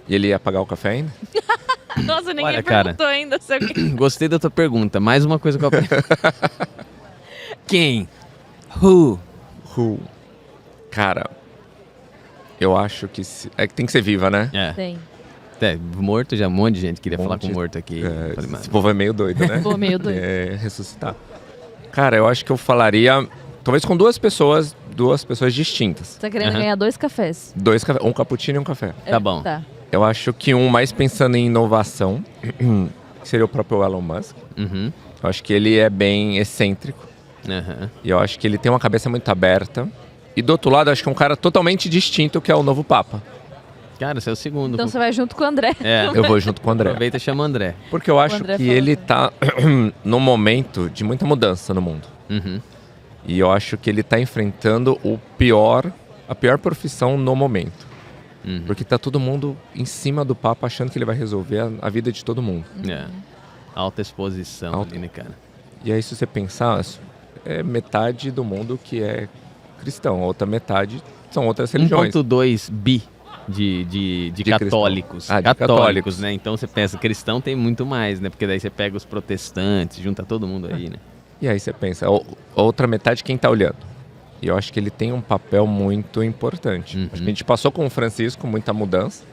E ele ia pagar o café ainda? Nossa, ninguém perguntou ainda. Gostei da tua pergunta. Mais uma coisa que eu aprendi. Quem? Who? Cara, eu acho que... tem que ser viva, né? Tem. Morto já, um monte de gente queria falar com morto aqui. Esse povo é meio doido, né? meio doido. Ressuscitar. Cara, eu acho que eu falaria... Talvez com 2 pessoas distintas. Você tá querendo ganhar 2 cafés? 2 cafés, um cappuccino e um café. Tá bom. Tá. Eu acho que mais pensando em inovação, que seria o próprio Elon Musk. Eu acho que ele é bem excêntrico. E eu acho que ele tem uma cabeça muito aberta. E do outro lado, eu acho que é um cara totalmente distinto, que é o novo Papa. Cara, você é o segundo. Então você vai junto com o André. Eu vou junto com o André. Aproveita e chama o André. Porque eu acho que ele tá num momento de muita mudança no mundo. E eu acho que ele tá enfrentando a pior profissão no momento. Porque tá todo mundo em cima do Papa achando que ele vai resolver a vida de todo mundo. Alta exposição ali, né, cara? E aí, se você pensar, é metade do mundo que é cristão, a outra metade são outras religiões. 1,2 bi de cristão. católicos. De católicos, né? Então você pensa, cristão tem muito mais, né? Porque daí você pega os protestantes, junta todo mundo aí, né? E aí você pensa, a outra metade quem tá olhando? E eu acho que ele tem um papel muito importante. Acho que a gente passou com o Francisco muita mudança.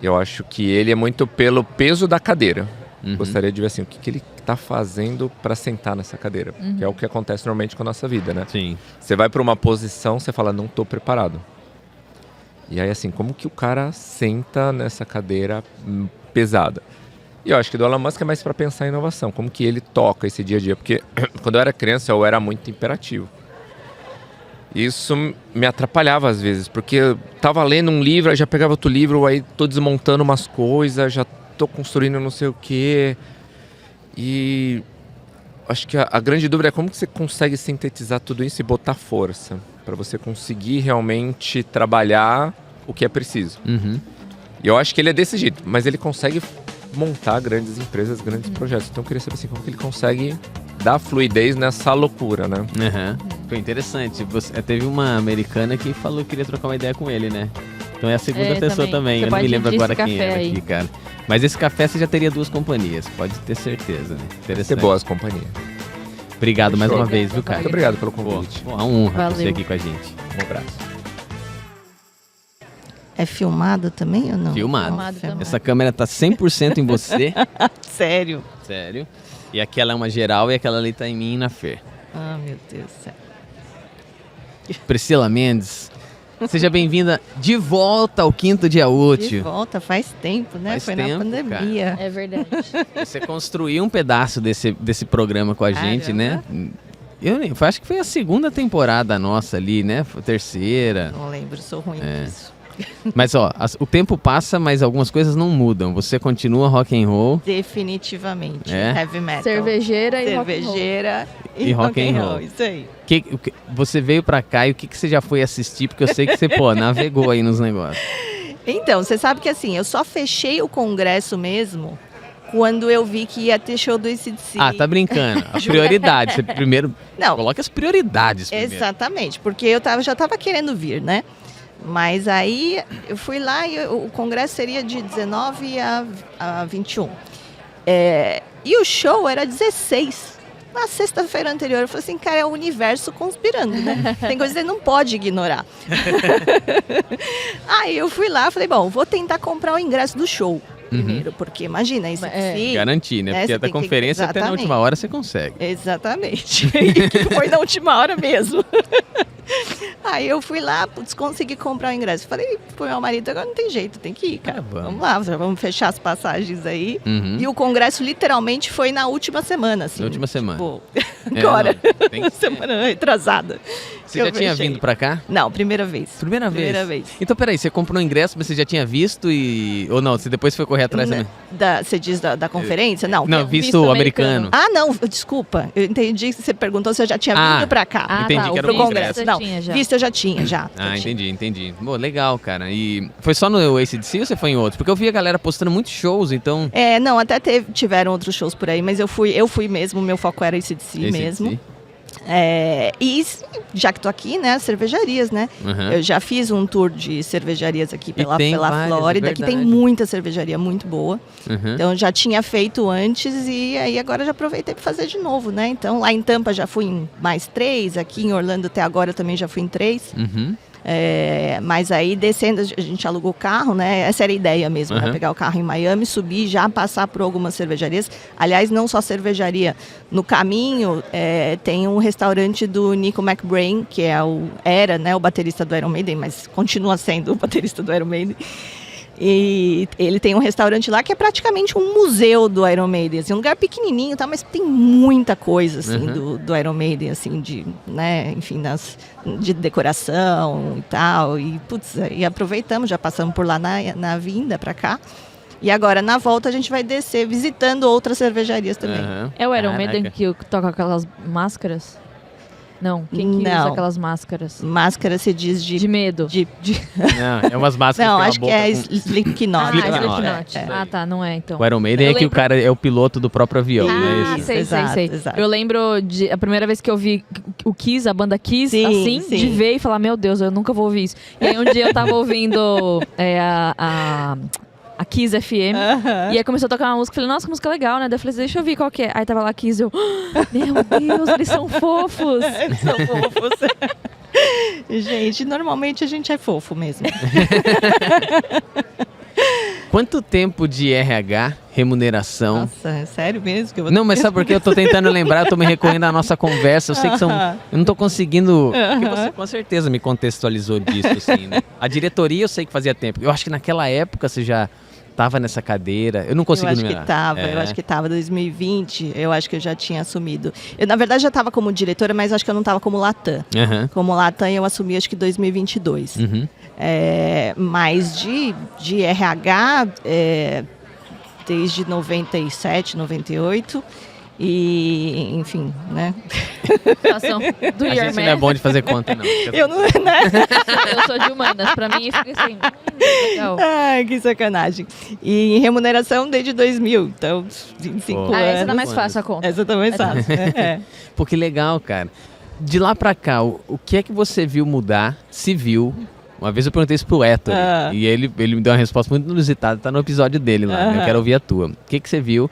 Eu acho que ele é muito pelo peso da cadeira. Gostaria de ver assim, o que ele está fazendo para sentar nessa cadeira. Que é o que acontece normalmente com a nossa vida, né? Sim. Você vai para uma posição, você fala, não estou preparado. E aí assim, como que o cara senta nessa cadeira pesada? E eu acho que do Elon Musk é mais para pensar em inovação. Como que ele toca esse dia a dia. Porque quando eu era criança, eu era muito imperativo. Isso me atrapalhava às vezes, porque eu tava lendo um livro, aí já pegava outro livro, aí tô desmontando umas coisas, já tô construindo não sei o quê. E acho que a grande dúvida é como que você consegue sintetizar tudo isso e botar força para você conseguir realmente trabalhar o que é preciso. E eu acho que ele é desse jeito, mas ele consegue montar grandes empresas, grandes projetos. Então eu queria saber assim, como que ele consegue dar fluidez nessa loucura, né? Foi interessante. Teve uma americana que falou que queria trocar uma ideia com ele, né? Então é a segunda pessoa também. Eu não me lembro agora quem era aqui, cara. Mas esse café você já teria 2 companhias, pode ter certeza, né? Ter boas companhias. Obrigado mais uma vez, viu, cara? Muito obrigado pelo convite. Uma honra você aqui com a gente. Um abraço. É filmado também ou não? Filmado também. Essa câmera tá 100% em você. Sério? Sério. E aquela é uma geral e aquela ali tá em mim e na Fer. Ah, meu Deus do céu. Priscila Mendes, seja bem-vinda de volta ao Quinto Dia Útil. De volta, faz tempo, né? Faz Foi tempo, na pandemia. É verdade. Você construiu um pedaço desse programa com a gente, né? Eu acho que foi a 2ª temporada nossa ali, né? Foi a 3ª. Não lembro, sou ruim disso. Mas ó, o tempo passa, mas algumas coisas não mudam. Você continua rock and roll. Definitivamente. Heavy metal. Cervejeira e rock and roll. Isso aí. Você veio pra cá e o que você já foi assistir? Porque eu sei que você, navegou aí nos negócios. Então, você sabe que assim, eu só fechei o congresso mesmo quando eu vi que ia ter show do AC/DC. Ah, tá brincando. A prioridade. Você primeiro coloca as prioridades primeiro. Exatamente, porque eu já tava querendo vir, né? Mas aí eu fui lá e o congresso seria de 19 a 21. E o show era 16. Na sexta-feira anterior eu falei assim, cara, é o universo conspirando, né? Tem coisa que você não pode ignorar. Aí eu fui lá e falei, bom, vou tentar comprar o ingresso do show primeiro, porque imagina, isso aqui... Garantir, né? Porque da conferência até na última hora você consegue. Exatamente. E foi na última hora mesmo. Aí eu fui lá, consegui comprar o ingresso. Falei pro meu marido, agora não tem jeito, tem que ir, cara. Vamos lá, vamos fechar as passagens aí. E o congresso literalmente foi na última semana, assim. Na última semana. Tipo, agora. Tem semana retrasada. Você já tinha vindo pra cá? Não, primeira vez. Primeira vez? Então, peraí, você comprou o ingresso, mas você já tinha visto ou não? Você depois foi correr atrás também? Você diz da conferência? Não, visto americano. Ah, não, desculpa. Eu entendi que você perguntou se eu já tinha vindo pra cá. Entendi que era o congresso. Não, visto eu já tinha, já. Entendi. Bom, legal, cara. E foi só no AC/DC ou você foi em outros? Porque eu vi a galera postando muitos shows, então... Não, até tiveram outros shows por aí, mas eu fui mesmo, meu foco era AC/DC mesmo. E já que tô aqui, né, cervejarias, né? Eu já fiz um tour de cervejarias aqui pela Flórida, que tem muita cervejaria muito boa. Então já tinha feito antes e aí agora já aproveitei para fazer de novo, né? Então lá em Tampa já fui em mais 3, aqui em Orlando até agora também já fui em 3. Mas aí descendo, a gente alugou o carro, né? Essa era a ideia mesmo, né? Pegar o carro em Miami, subir, já passar por algumas cervejarias. Aliás, não só cervejaria. No caminho tem um restaurante do Nico McBrain, que era, né, o baterista do Iron Maiden, mas continua sendo o baterista do Iron Maiden. E ele tem um restaurante lá que é praticamente um museu do Iron Maiden, assim, um lugar pequenininho, tá, mas tem muita coisa assim, do Iron Maiden, assim, de, né, enfim, de decoração e tal. E, e aproveitamos, já passamos por lá na vinda pra cá. E agora, na volta, a gente vai descer visitando outras cervejarias também. É o Iron Maiden que toca aquelas máscaras? Não, quem que Não. usa aquelas máscaras? Máscara se diz de... De medo. Não, é umas máscaras Não, que tem uma acho que boca é com- Slipknot. Slipknot. É. Ah, tá, não é então. O Iron Maiden Eu é que o lembro- cara é o piloto do próprio avião, Ah, né? Isso. sei. Exato. Eu lembro de a primeira vez que eu vi o Kiss, a banda Kiss, Sim, assim, sim. de ver e falar, meu Deus, eu nunca vou ouvir isso. E aí um dia eu tava ouvindo a Kiss FM, e aí começou a tocar uma música, falei, nossa, que música legal, né? Daí eu falei, deixa eu ver qual que é. Aí tava lá Kiss, eu, meu Deus, eles são fofos. Eles são fofos. Gente, normalmente a gente é fofo mesmo. Quanto tempo de RH, remuneração? Nossa, é sério mesmo que eu vou Não, mas sabe por quê? Eu tô tentando lembrar, eu tô me recorrendo à nossa conversa. Eu sei que são. Eu não tô conseguindo. Porque você com certeza me contextualizou disso, assim, né? A diretoria eu sei que fazia tempo. Eu acho que naquela época você já tava nessa cadeira. Eu não consigo Eu acho numerar. que tava, É. eu acho que tava 2020, eu acho que eu já tinha assumido. Eu, na verdade, já tava como diretora, mas acho que eu não tava como Latam. Aham. Como Latam eu assumi acho que 2022. Uhum. Mas de RH, desde 97, 98. E, enfim, né? Situação do A Your gente não é Man. bom de fazer conta, não. Eu não, né? Eu sou de humanas, pra mim fica assim, legal. Ai, que sacanagem. E em remuneração desde 2000, então 25 Pô. anos. Ah, essa tá mais fácil a conta. Essa tá mais fácil, né? Pô, que legal, cara. De lá pra cá, o que é que você viu mudar, se viu? Uma vez eu perguntei isso pro Héctor, e ele me deu uma resposta muito inusitada, tá no episódio dele lá, eu quero ouvir a tua. O que você viu?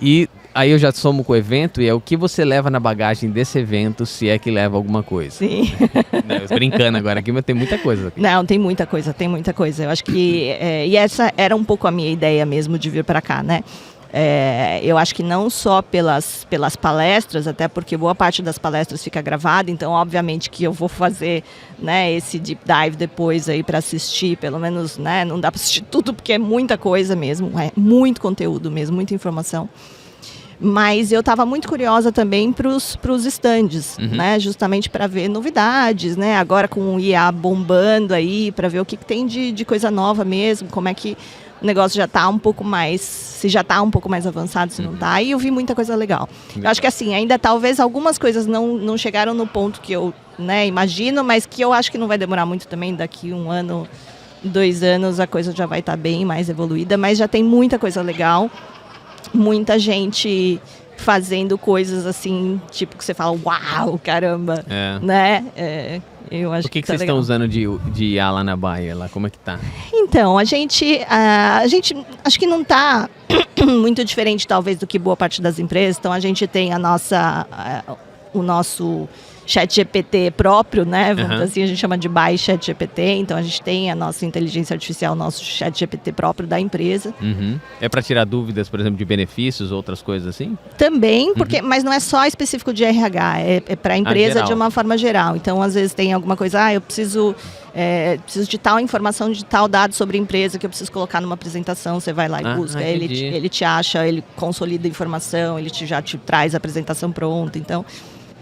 E aí eu já somo com o evento, e é o que você leva na bagagem desse evento, se é que leva alguma coisa. Sim. Não, eu tô brincando agora aqui, mas tem muita coisa aqui. Não, tem muita coisa, tem muita coisa. Eu acho que... e essa era um pouco a minha ideia mesmo de vir para cá, né? Eu acho que não só pelas palestras, até porque boa parte das palestras fica gravada, então obviamente que eu vou fazer, né, esse deep dive depois aí para assistir, pelo menos, né, não dá para assistir tudo porque é muita coisa mesmo, é muito conteúdo mesmo, muita informação. Mas eu estava muito curiosa também para os stands, né? Justamente para ver novidades, né? Agora com o IA bombando aí, para ver o que tem de coisa nova mesmo, como é que o negócio já está um pouco mais, se já está um pouco mais avançado, se não está. E eu vi muita coisa legal. Eu acho que assim, ainda talvez algumas coisas não chegaram no ponto que eu, né, imagino, mas que eu acho que não vai demorar muito também, daqui 1 ano, 2 anos a coisa já vai estar bem mais evoluída, mas já tem muita coisa legal. Muita gente fazendo coisas assim, tipo que você fala, uau, caramba, né? Eu acho O que tá vocês legal. estão usando de IA lá na Baia? Lá, como é que tá? Então, a gente acho que não está muito diferente talvez do que boa parte das empresas. Então a gente tem o nosso ChatGPT próprio, né? Vamos dizer assim, a gente chama de Buy ChatGPT. Então a gente tem a nossa inteligência artificial, o nosso ChatGPT próprio da empresa. É para tirar dúvidas, por exemplo, de benefícios, outras coisas assim? Também, porque, mas não é só específico de RH, é para a empresa geral. de uma forma geral. Então, às vezes tem alguma coisa, eu preciso de tal informação, de tal dado sobre a empresa que eu preciso colocar numa apresentação, você vai lá e busca, entendi. ele te acha, ele consolida a informação, ele já te traz a apresentação pronta. Então,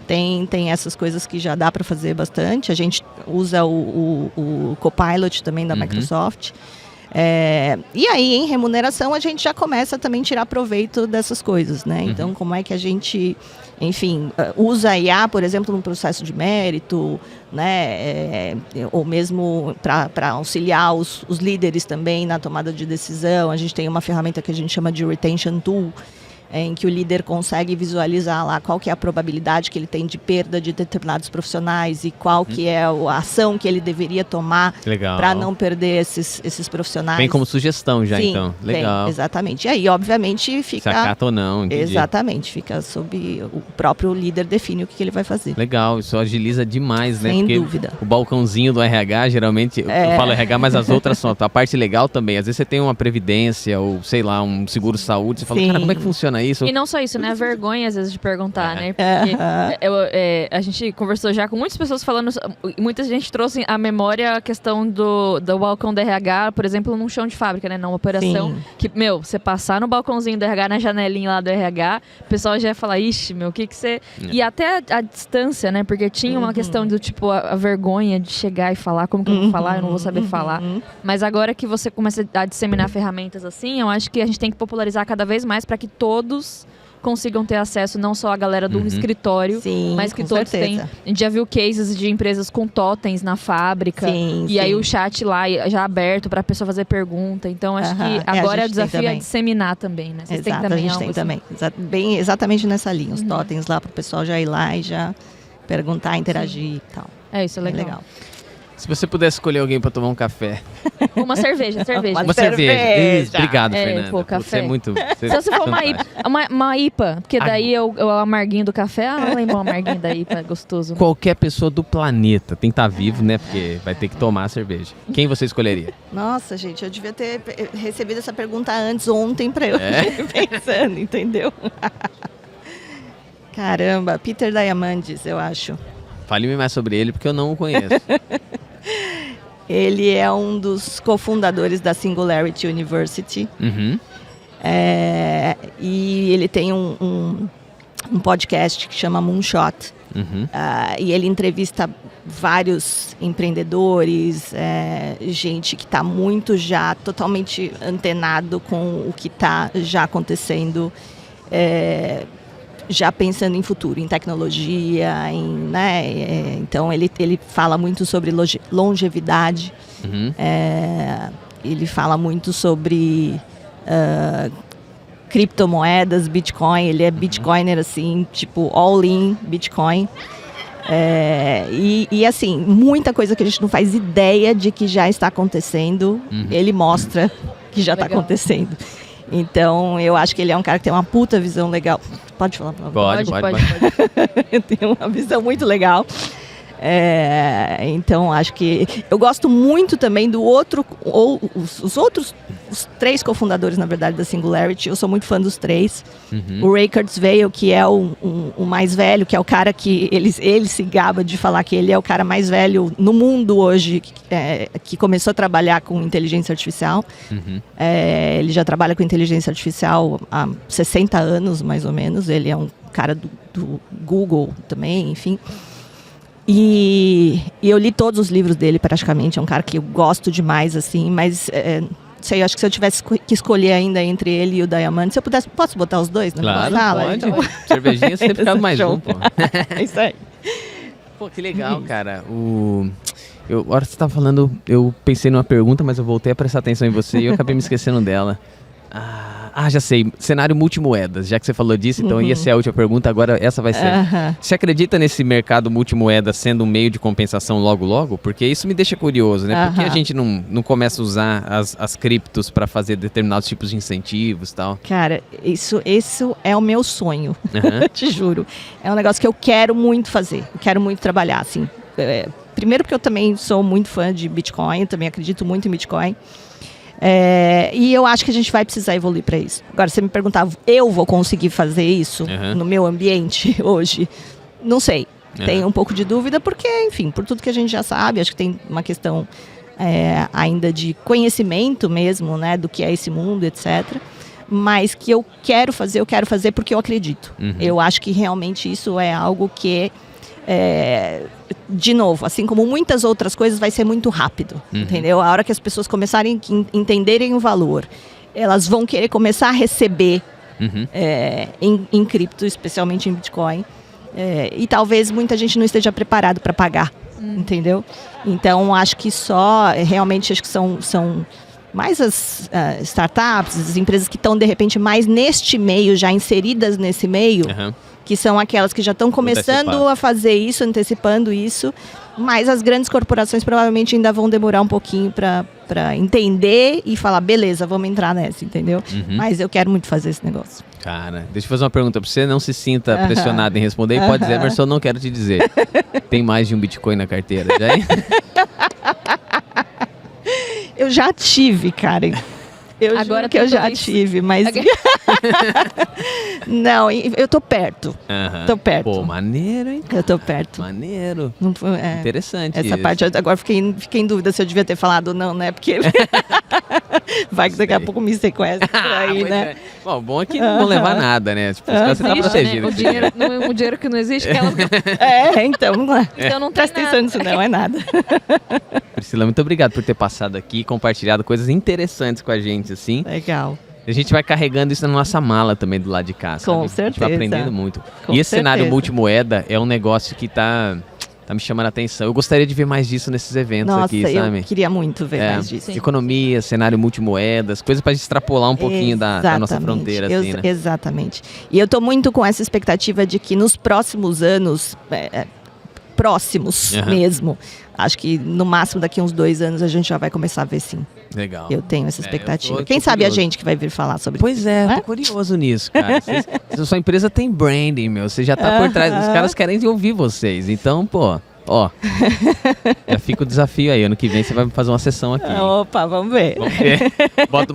tem essas coisas que já dá para fazer bastante. A gente usa o Copilot também da Microsoft. E aí, em remuneração, a gente já começa também a tirar proveito dessas coisas, né? Então, como é que a gente, enfim, usa a IA, por exemplo, no processo de mérito, né? Ou mesmo para auxiliar os líderes também na tomada de decisão. A gente tem uma ferramenta que a gente chama de Retention Tool, em que o líder consegue visualizar lá qual que é a probabilidade que ele tem de perda de determinados profissionais e qual que é a ação que ele deveria tomar para não perder esses profissionais. Vem como sugestão já, Sim, então. Legal. Vem, exatamente. E aí, obviamente, fica... Se acata ou não, entendi. Exatamente, fica sob... O próprio líder define o que ele vai fazer. Legal, isso agiliza demais, né? Sem Porque dúvida. o balcãozinho do RH, geralmente, eu falo RH, mas as outras são a parte legal também. Às vezes você tem uma previdência ou, sei lá, um seguro-saúde, você fala, Sim. cara, como é que funciona isso? E não só isso, né? A vergonha, às vezes, de perguntar, né? Porque a gente conversou já com muitas pessoas falando... Muita gente trouxe à memória a questão do balcão do RH, por exemplo, num chão de fábrica, né? Numa operação. Sim. Que, você passar no balcãozinho do RH, na janelinha lá do RH, o pessoal já ia falar, ixi, o que você... E até a distância, né? Porque tinha uma questão do tipo, a vergonha de chegar e falar, como que eu vou falar? Eu não vou saber falar. Mas agora que você começa a disseminar ferramentas assim, eu acho que a gente tem que popularizar cada vez mais para que todos consigam ter acesso não só a galera do escritório, Sim, mas que com todos têm. certeza. A gente já viu cases de empresas com totens na fábrica. Sim, e aí sim. o chat lá já aberto para a pessoa fazer pergunta. Então acho que agora a o gente tem desafio é também. disseminar também, né? Vocês têm Exato, também a gente algo tem assim? também. Bem, exatamente nessa linha. Os totens lá para o pessoal já ir lá e já perguntar, interagir e tal. É isso, é Bem legal. Se você pudesse escolher alguém pra tomar um café. Uma cerveja. Uma cerveja. Isso, obrigado, É, Fernanda. pô, Você café. é muito... Se você for uma IPA, porque daí o amarguinho do café, lembra o amarguinho da IPA, é gostoso. Qualquer pessoa do planeta tem que estar vivo, né? Porque vai ter que tomar a cerveja. Quem você escolheria? Nossa, gente, eu devia ter recebido essa pergunta antes, ontem, para eu ir pensando, entendeu? Caramba, Peter Diamandis, eu acho. Fale-me mais sobre ele, porque eu não o conheço. Ele é um dos cofundadores da Singularity University. Uhum. E ele tem um podcast que chama Moonshot. Uhum. E ele entrevista vários empreendedores, gente que está muito já totalmente antenado com o que está já acontecendo, já pensando em futuro, em tecnologia, então ele fala muito sobre longevidade, Uhum. ele fala muito sobre criptomoedas, Bitcoin, ele é Bitcoiner assim, tipo all-in Bitcoin. E assim, muita coisa que a gente não faz ideia de que já está acontecendo, ele mostra que já está acontecendo. Então, eu acho que ele é um cara que tem uma puta visão legal. Pode falar? Pode. Tem uma visão muito legal. Então, acho que... Eu gosto muito também do outro... Os 3 cofundadores, na verdade, da Singularity. Eu sou muito fã dos 3. O Ray Kurzweil, que é o mais velho, que é o cara que... Ele se gaba de falar que ele é o cara mais velho no mundo hoje, que começou a trabalhar com inteligência artificial. Ele já trabalha com inteligência artificial há 60 anos, mais ou menos. Ele é um cara do Google também, enfim... E eu li todos os livros dele praticamente, é um cara que eu gosto demais, assim, mas sei, acho que se eu tivesse que escolher ainda entre ele e o Diamante, se eu pudesse, posso botar os dois na Claro, sala? pode. Então... Cervejinha sempre cabe mais um, pô. É isso aí. Pô, que legal, cara. A hora que você tava falando, eu pensei numa pergunta, mas eu voltei a prestar atenção em você e eu acabei me esquecendo dela. Já sei. Cenário multimoedas. Já que você falou disso, então ia ser a última pergunta, agora essa vai ser. Você acredita nesse mercado multimoedas sendo um meio de compensação logo? Porque isso me deixa curioso, né? Por que a gente não começa a usar as criptos para fazer determinados tipos de incentivos e tal? Cara, isso é o meu sonho, te juro. É um negócio que eu quero muito fazer, eu quero muito trabalhar, assim. Primeiro porque eu também sou muito fã de Bitcoin, eu também acredito muito em Bitcoin. E eu acho que a gente vai precisar evoluir para isso. Agora, se você me perguntar, eu vou conseguir fazer isso no meu ambiente hoje? Não sei. Tenho um pouco de dúvida, porque, enfim, por tudo que a gente já sabe, acho que tem uma questão ainda de conhecimento mesmo, né, do que é esse mundo, etc. Mas que eu quero fazer porque eu acredito. Eu acho que realmente isso é algo que de novo, assim como muitas outras coisas, vai ser muito rápido, entendeu? A hora que as pessoas começarem a entenderem o valor, elas vão querer começar a receber em cripto, especialmente em Bitcoin, e talvez muita gente não esteja preparado para pagar, entendeu? Então, acho que realmente acho que são mais as startups, as empresas que estão, de repente, mais neste meio, já inseridas nesse meio, que são aquelas que já estão começando a fazer isso, antecipando isso, mas as grandes corporações provavelmente ainda vão demorar um pouquinho para entender e falar, beleza, vamos entrar nessa, entendeu? Mas eu quero muito fazer esse negócio. Cara, deixa eu fazer uma pergunta para você, não se sinta pressionado em responder, pode dizer, Emerson, eu não quero te dizer. Tem mais de um Bitcoin na carteira, já é? Eu já tive, Karen. Agora que eu já tive, mas... Não, eu tô perto. Tô perto. Pô, maneiro, hein? Eu tô perto. Maneiro. Interessante essa isso. parte, agora fiquei em dúvida se eu devia ter falado ou não, né? Porque vai que daqui a pouco me sequestra por aí, né? Bom, bom é que não vão levar nada, né? Tipo, você tá protegido. Né? O dinheiro que não existe, que ela... Então não presta atenção nisso, não é nada. Priscila, muito obrigado por ter passado aqui e compartilhado coisas interessantes com a gente, assim. Legal. A gente vai carregando isso na nossa mala também do lado de cá, sabe? Com A gente vai certeza. aprendendo muito. Com E esse cenário certeza. multimoeda é um negócio que tá me chamando a atenção. Eu gostaria de ver mais disso nesses eventos Nossa, aqui, eu sabe? queria muito ver mais disso. Sim. Economia, cenário multimoedas, coisas pra extrapolar um pouquinho da nossa Exatamente. fronteira, assim, né? Exatamente. E eu tô muito com essa expectativa de que nos próximos anos, próximos mesmo, acho que no máximo daqui uns 2 anos a gente já vai começar a ver sim. Legal. Eu tenho essa expectativa. eu tô Quem sabe curioso. a gente que vai vir falar sobre Pois isso. é, eu né? tô curioso nisso, cara. Sua empresa tem branding, meu. Você já tá por trás. Os caras querem ouvir vocês. Então, pô, ó. Já fica o desafio aí. Ano que vem você vai fazer uma sessão aqui. Opa, vamos ver. Vamos ver.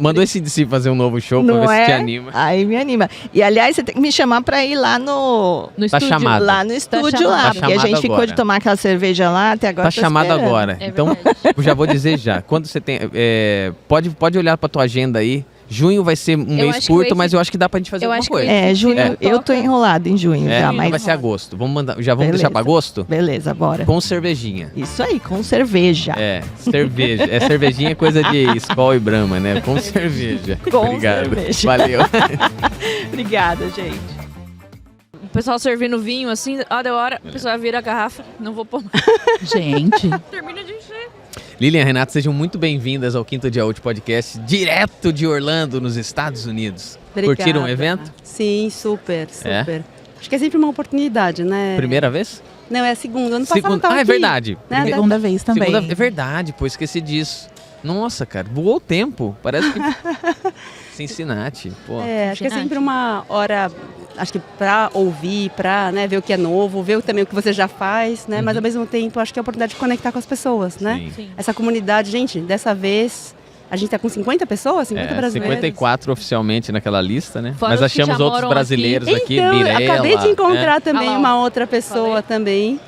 Manda o ACDC fazer um novo show pra Não ver é? se te anima. Aí me anima. E aliás, você tem que me chamar pra ir lá no No Tá estúdio. chamado. lá no estúdio chamado. lá, Tá porque a chamado gente ficou agora. de tomar aquela cerveja lá até agora. Tá tô chamado esperando. agora. É Então, verdade. eu já vou dizer já. Quando você tem. Pode olhar pra tua agenda aí. Junho vai ser um mês acho que curto, o mas eu acho que dá pra gente fazer eu alguma acho que coisa. Junho, É. eu tô enrolado em junho já, Então mas vai ser agosto. Vamos deixar Beleza. pra agosto? beleza, bora. Com cervejinha. Isso aí, com cerveja. É, cerveja. Cervejinha é coisa de Skol e Brahma, né? Com cerveja. Com Obrigado. cerveja. Valeu. Obrigada, gente. O pessoal servindo vinho assim, deu hora, o pessoal vira a garrafa, não vou pôr mais. Gente, Termina de encher. Lilian e Renato, sejam muito bem-vindas ao Quinto Dia Útil Podcast, direto de Orlando, nos Estados Unidos. Obrigada. Curtiram o evento? Sim, super. É? Acho que é sempre uma oportunidade, né? Primeira vez? Não, é a segunda. Ano passado eu Segunda. tava Ah, é aqui, verdade. né? segunda vez também. É verdade, pô, esqueci disso. Nossa, cara, voou o tempo. Parece que... Cincinnati, pô. É, acho que é sempre uma hora, acho que pra ouvir, pra ver o que é novo, ver também o que você já faz, né? Mas ao mesmo tempo, acho que é a oportunidade de conectar com as pessoas, né? Sim. Essa comunidade, gente, dessa vez, a gente tá com 50 pessoas, 50 brasileiros. 54 oficialmente naquela lista, né? Fora Mas os que achamos já outros moram brasileiros aqui, Então, Mirella. acabei de encontrar também Ah lá, ó. uma outra pessoa também.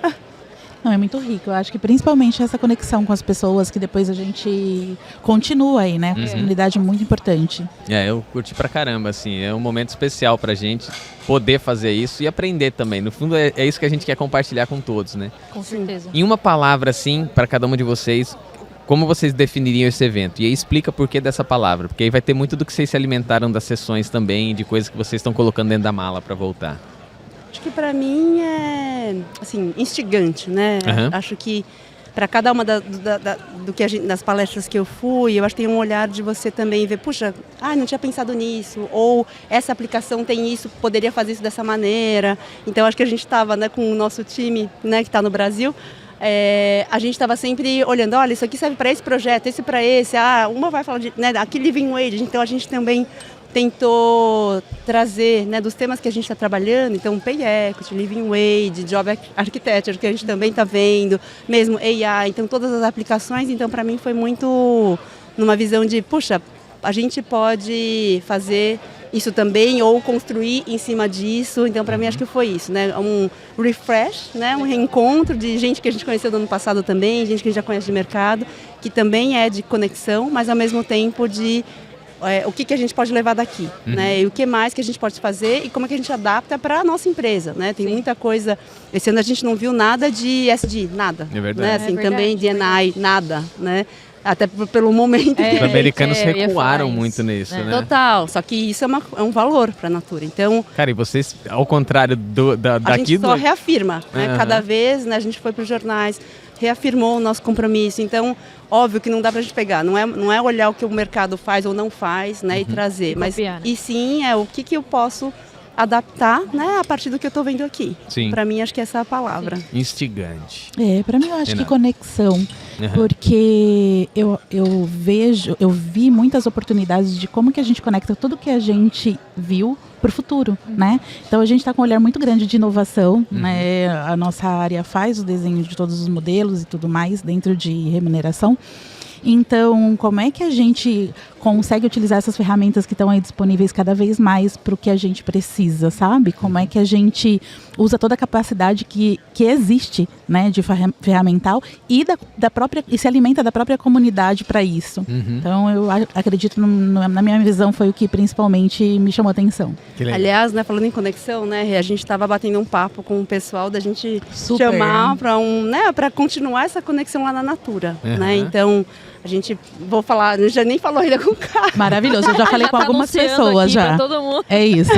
Não, é muito rico. Eu acho que principalmente essa conexão com as pessoas que depois a gente continua aí, né? Possibilidade muito importante. Eu curti pra caramba, assim. É um momento especial pra gente poder fazer isso e aprender também. No fundo, é isso que a gente quer compartilhar com todos, né? Com certeza. Em uma palavra, assim, pra cada uma de vocês, como vocês definiriam esse evento? E aí explica por que dessa palavra. Porque aí vai ter muito do que vocês se alimentaram das sessões também, de coisas que vocês estão colocando dentro da mala pra voltar. Acho que para mim é, assim, instigante, né? Aham. Acho que para cada uma do que das palestras que eu fui, eu acho que tem um olhar de você também ver, puxa, não tinha pensado nisso, ou essa aplicação tem isso, poderia fazer isso dessa maneira. Então acho que a gente estava, né, com o nosso time, né, que está no Brasil. A gente estava sempre olhando, olha, isso aqui serve para esse projeto, esse para esse. Uma vai falar de, né, aqui Living Wage, então a gente também tentou trazer, né, dos temas que a gente está trabalhando, então Pay Equity, Living Wage, Job Architecture, que a gente também está vendo, mesmo AI, então todas as aplicações, então para mim foi muito numa visão de, puxa, a gente pode fazer isso também ou construir em cima disso, então para mim acho que foi isso, né, um refresh, né, um reencontro de gente que a gente conheceu do ano passado também, gente que a gente já conhece de mercado, que também é de conexão, mas ao mesmo tempo de o que a gente pode levar daqui, né? E o que mais que a gente pode fazer e como é que a gente adapta para a nossa empresa, né? Tem muita coisa. Esse ano a gente não viu nada de SD, nada. É verdade. Né? Assim, É verdade, também D&I, nada, né? Até pelo momento. Os americanos eu ia recuaram falar muito isso. nisso, né? Total. Só que isso é um valor para a Natura. Então, Cara, e vocês, ao contrário a daqui gente só reafirma, né? Aham. Cada vez, né, a gente foi para os jornais, reafirmou o nosso compromisso. Então, óbvio que não dá para a gente pegar, não é olhar o que o mercado faz ou não faz, né, e trazer, mas copiar, né? e sim o que eu posso adaptar, né, a partir do que eu estou vendo aqui. Sim. Para mim, acho que essa é a palavra. instigante. Pra mim eu acho que Renato. conexão, Aham. porque eu vi muitas oportunidades de como que a gente conecta tudo que a gente viu para o futuro, né? Então a gente está com um olhar muito grande de inovação, né? A nossa área faz o desenho de todos os modelos e tudo mais dentro de remuneração. Então, como é que a gente consegue utilizar essas ferramentas que estão aí disponíveis cada vez mais para o que a gente precisa, sabe? Como é que a gente usa toda a capacidade que existe, né, de ferramental e e se alimenta da própria comunidade para isso. Então, eu acredito, na minha visão, foi o que principalmente me chamou a atenção. Que legal. Aliás, né, falando em conexão, né, a gente estava batendo um papo com o pessoal da gente Super. chamar para para continuar essa conexão lá na Natura, Uhum. né? Então, A gente, vou falar, já nem falou ainda com o cara. Maravilhoso, eu já falei com tá algumas anunciando pessoas aqui já. pra todo mundo. É isso.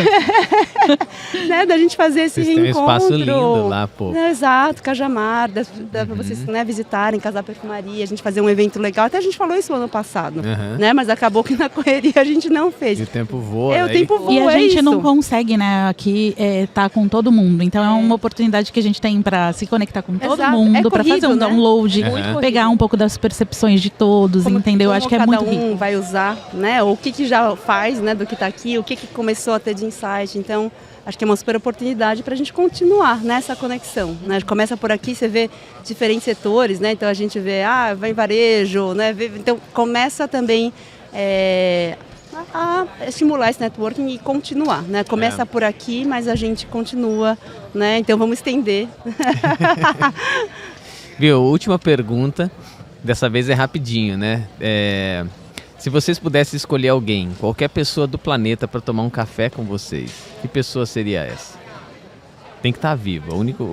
Né, da gente fazer esse Vocês têm um reencontro. espaço lindo lá, pô. Né, exato, Cajamar, dá pra vocês, né, visitarem, Casar Perfumaria, a gente fazer um evento legal. Até a gente falou isso no ano passado, né? Mas acabou que na correria a gente não fez. E o tempo voa. O tempo voa, E a gente isso. não consegue, né, aqui tá com todo mundo. Então é uma oportunidade que a gente tem para se conectar com todo Exato. mundo, É para fazer um corrido, né? download, Muito pegar um pouco das percepções de todos, entendeu? Acho que é muito cada um rico. vai usar, né? O que já faz, né, do que está aqui, o que começou a ter de insight. Então, acho que é uma super oportunidade para a gente continuar nessa conexão, né? Começa por aqui, você vê diferentes setores, né? Então a gente vê, vai em varejo, né? Então começa também a estimular esse networking e continuar, né? Começa por aqui, mas a gente continua, né? Então vamos estender. Viu, última pergunta, dessa vez é rapidinho, né? Se vocês pudessem escolher alguém, qualquer pessoa do planeta para tomar um café com vocês, que pessoa seria essa? Tem que estar viva. O único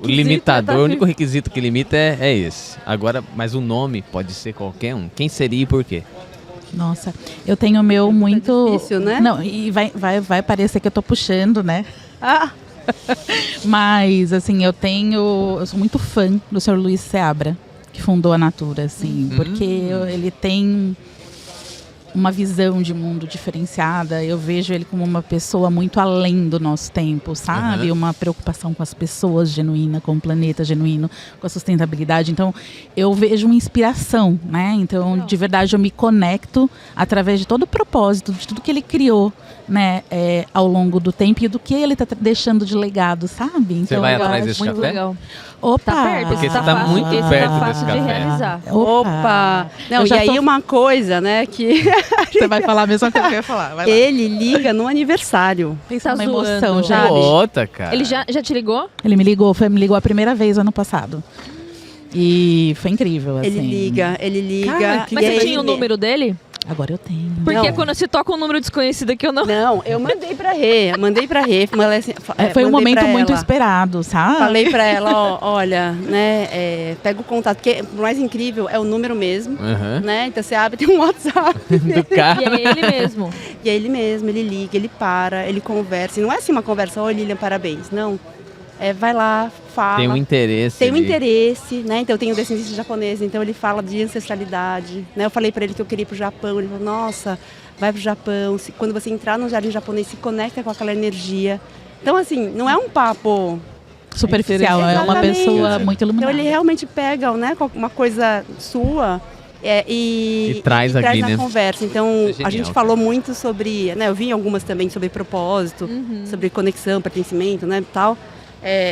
limitador, o único requisito que limita é esse. Agora, mas o nome pode ser qualquer um. Quem seria e por quê? Nossa, eu tenho o meu muito... difícil, né? Não, e vai parecer que eu tô puxando, né? Mas, assim, eu sou muito fã do Sr. Luiz Seabra, que fundou a Natura, assim, porque ele tem uma visão de mundo diferenciada. Eu vejo ele como uma pessoa muito além do nosso tempo, sabe? Uma preocupação com as pessoas genuína, com o planeta genuíno, com a sustentabilidade. Então, eu vejo uma inspiração, né? Então, de verdade, eu me conecto através de todo o propósito, de tudo que ele criou, né? Ao longo do tempo e do que ele está deixando de legado, sabe? Então, Você vai atrás desse muito café? legal. Opa! Tá perto, Porque esse você tá fácil, muito esse perto tá desse fácil de café. realizar. Opa! Não, Eu e já aí tô- uma coisa, né, que Você vai falar a mesma coisa que eu ia falar. Vai lá. ele liga no aniversário. Pensa Tá numa emoção, zoando. já. Outra, cara. Ele já te ligou? Ele me ligou a primeira vez ano passado. E foi incrível, assim. Ele liga. Cara, que Mas e você aí tinha o número dele? Agora eu tenho. Porque Não. quando você toca um número desconhecido aqui, eu não... Não, eu mandei pra Rê, falei assim, Foi um mandei momento pra muito ela. esperado, sabe? Falei pra ela, olha, né, pega o contato, porque o mais incrível é o número mesmo, né? Então você abre, tem um WhatsApp. Do cara. E é ele mesmo. E é ele mesmo, ele liga, ele para, ele conversa. E não é assim uma conversa, oi Lilian, parabéns. Não. Vai lá, fala. Tem um interesse. Tem um ali. interesse, né? Então eu tenho descendência japonesa, então ele fala de ancestralidade, né? Eu falei pra ele que eu queria ir pro Japão, ele falou, nossa, vai pro Japão, quando você entrar no jardim japonês, se conecta com aquela energia. Então assim, não é um papo Superficial, é uma Exatamente. pessoa muito iluminada. Então ele realmente pega, né, uma coisa sua e traz aqui, na né? conversa. Então É a genial, gente falou muito sobre, né, eu vi algumas também sobre propósito, sobre conexão, pertencimento, né, tal.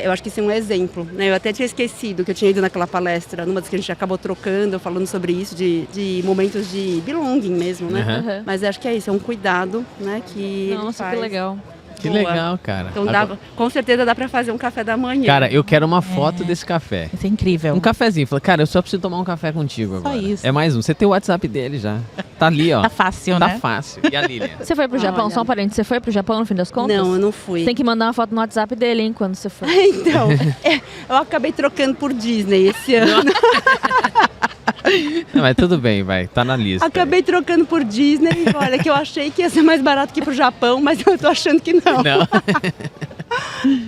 Eu acho que isso é um exemplo, né? Eu até tinha esquecido que eu tinha ido naquela palestra, numa das que a gente acabou trocando, falando sobre isso, de momentos de belonging mesmo, né? Mas acho que é isso, é um cuidado, né? Que ele Nossa, faz. que legal. Que Boa. legal, cara. Então com certeza dá pra fazer um café da manhã. Cara, eu quero uma foto desse café. Isso é incrível. Um cafezinho. Falei, cara, eu só preciso tomar um café contigo agora. isso. É mais um. Você tem o WhatsApp dele já. Tá ali, ó. Tá fácil, Tá né? fácil. E a Lilian? Você foi pro Japão? olha. Só um parente, você foi pro Japão no fim das contas? Não, eu não fui. Você tem que mandar uma foto no WhatsApp dele, hein, quando você for. Então, eu acabei trocando por Disney esse ano. Não, mas tudo bem, vai. Tá na lista. Acabei trocando por Disney. Olha, que eu achei que ia ser mais barato que ir pro Japão, mas eu tô achando que não. Não.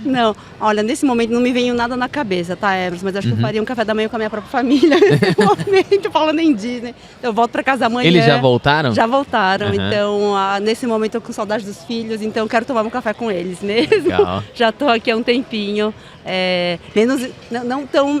Não, olha, nesse momento não me veio nada na cabeça, tá, Emerson? Mas acho que eu faria um café da manhã com a minha própria família nesse momento, falando em Disney. Eu volto pra casa amanhã. Eles já voltaram? Já voltaram, Aham. então nesse momento eu tô com saudade dos filhos, então eu quero tomar um café com eles mesmo. Legal. Já tô aqui há um tempinho.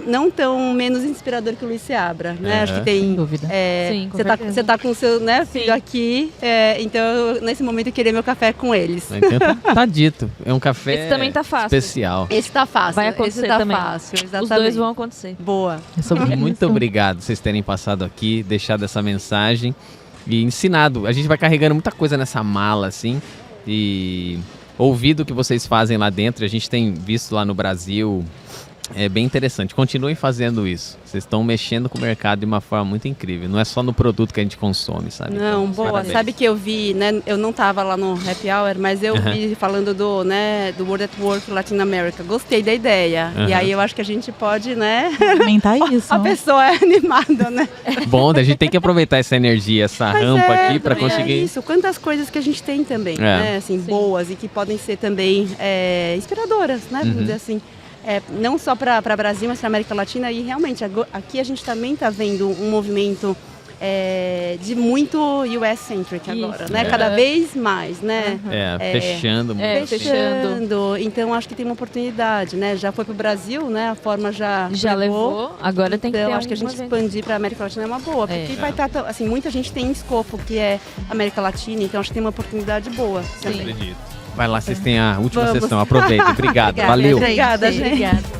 Não tão menos inspirador que o Luiz Seabra, né? Acho que tem. Sem dúvida. Sim, com certeza. Você tá com o seu, né, filho aqui, então nesse momento eu queria meu café com eles. Então tá dito. É um café Esse também tá fácil. especial. Esse tá fácil. Vai acontecer esse tá também. fácil, Os exatamente. dois vão acontecer. Boa. É sobre Muito isso. obrigado vocês terem passado aqui, deixado essa mensagem e ensinado. A gente vai carregando muita coisa nessa mala, assim, e ouvido o que vocês fazem lá dentro. A gente tem visto lá no Brasil É bem interessante. Continuem fazendo isso. Vocês estão mexendo com o mercado de uma forma muito incrível. Não é só no produto que a gente consome, sabe? Não, então, boa. parabéns. Sabe que eu vi, né? Eu não estava lá no Happy Hour, mas eu vi falando do World at Work Latin America. Gostei da ideia. E aí eu acho que a gente pode, né? Aumentar isso. A pessoa é animada, né? Bom, a gente tem que aproveitar essa energia, essa rampa aqui para conseguir. É isso. Quantas coisas que a gente tem também, né? Assim, boas e que podem ser também inspiradoras, né? Vamos dizer assim. Não só para o Brasil, mas para a América Latina. E realmente, aqui a gente também está vendo um movimento de muito US-centric agora, né? Cada vez mais, né? Fechando muito. Fechando. Então, acho que tem uma oportunidade, né? Já foi para o Brasil, né? A forma já levou. Agora tem que ter Então, acho que a gente expandir para a América Latina é uma boa. Porque vai estar, assim, muita gente tem escopo que é América Latina. Então, acho que tem uma oportunidade boa. Acredito. Vai lá, vocês têm a última sessão. Aproveitem. Obrigado. Valeu. Obrigada, gente. Obrigada.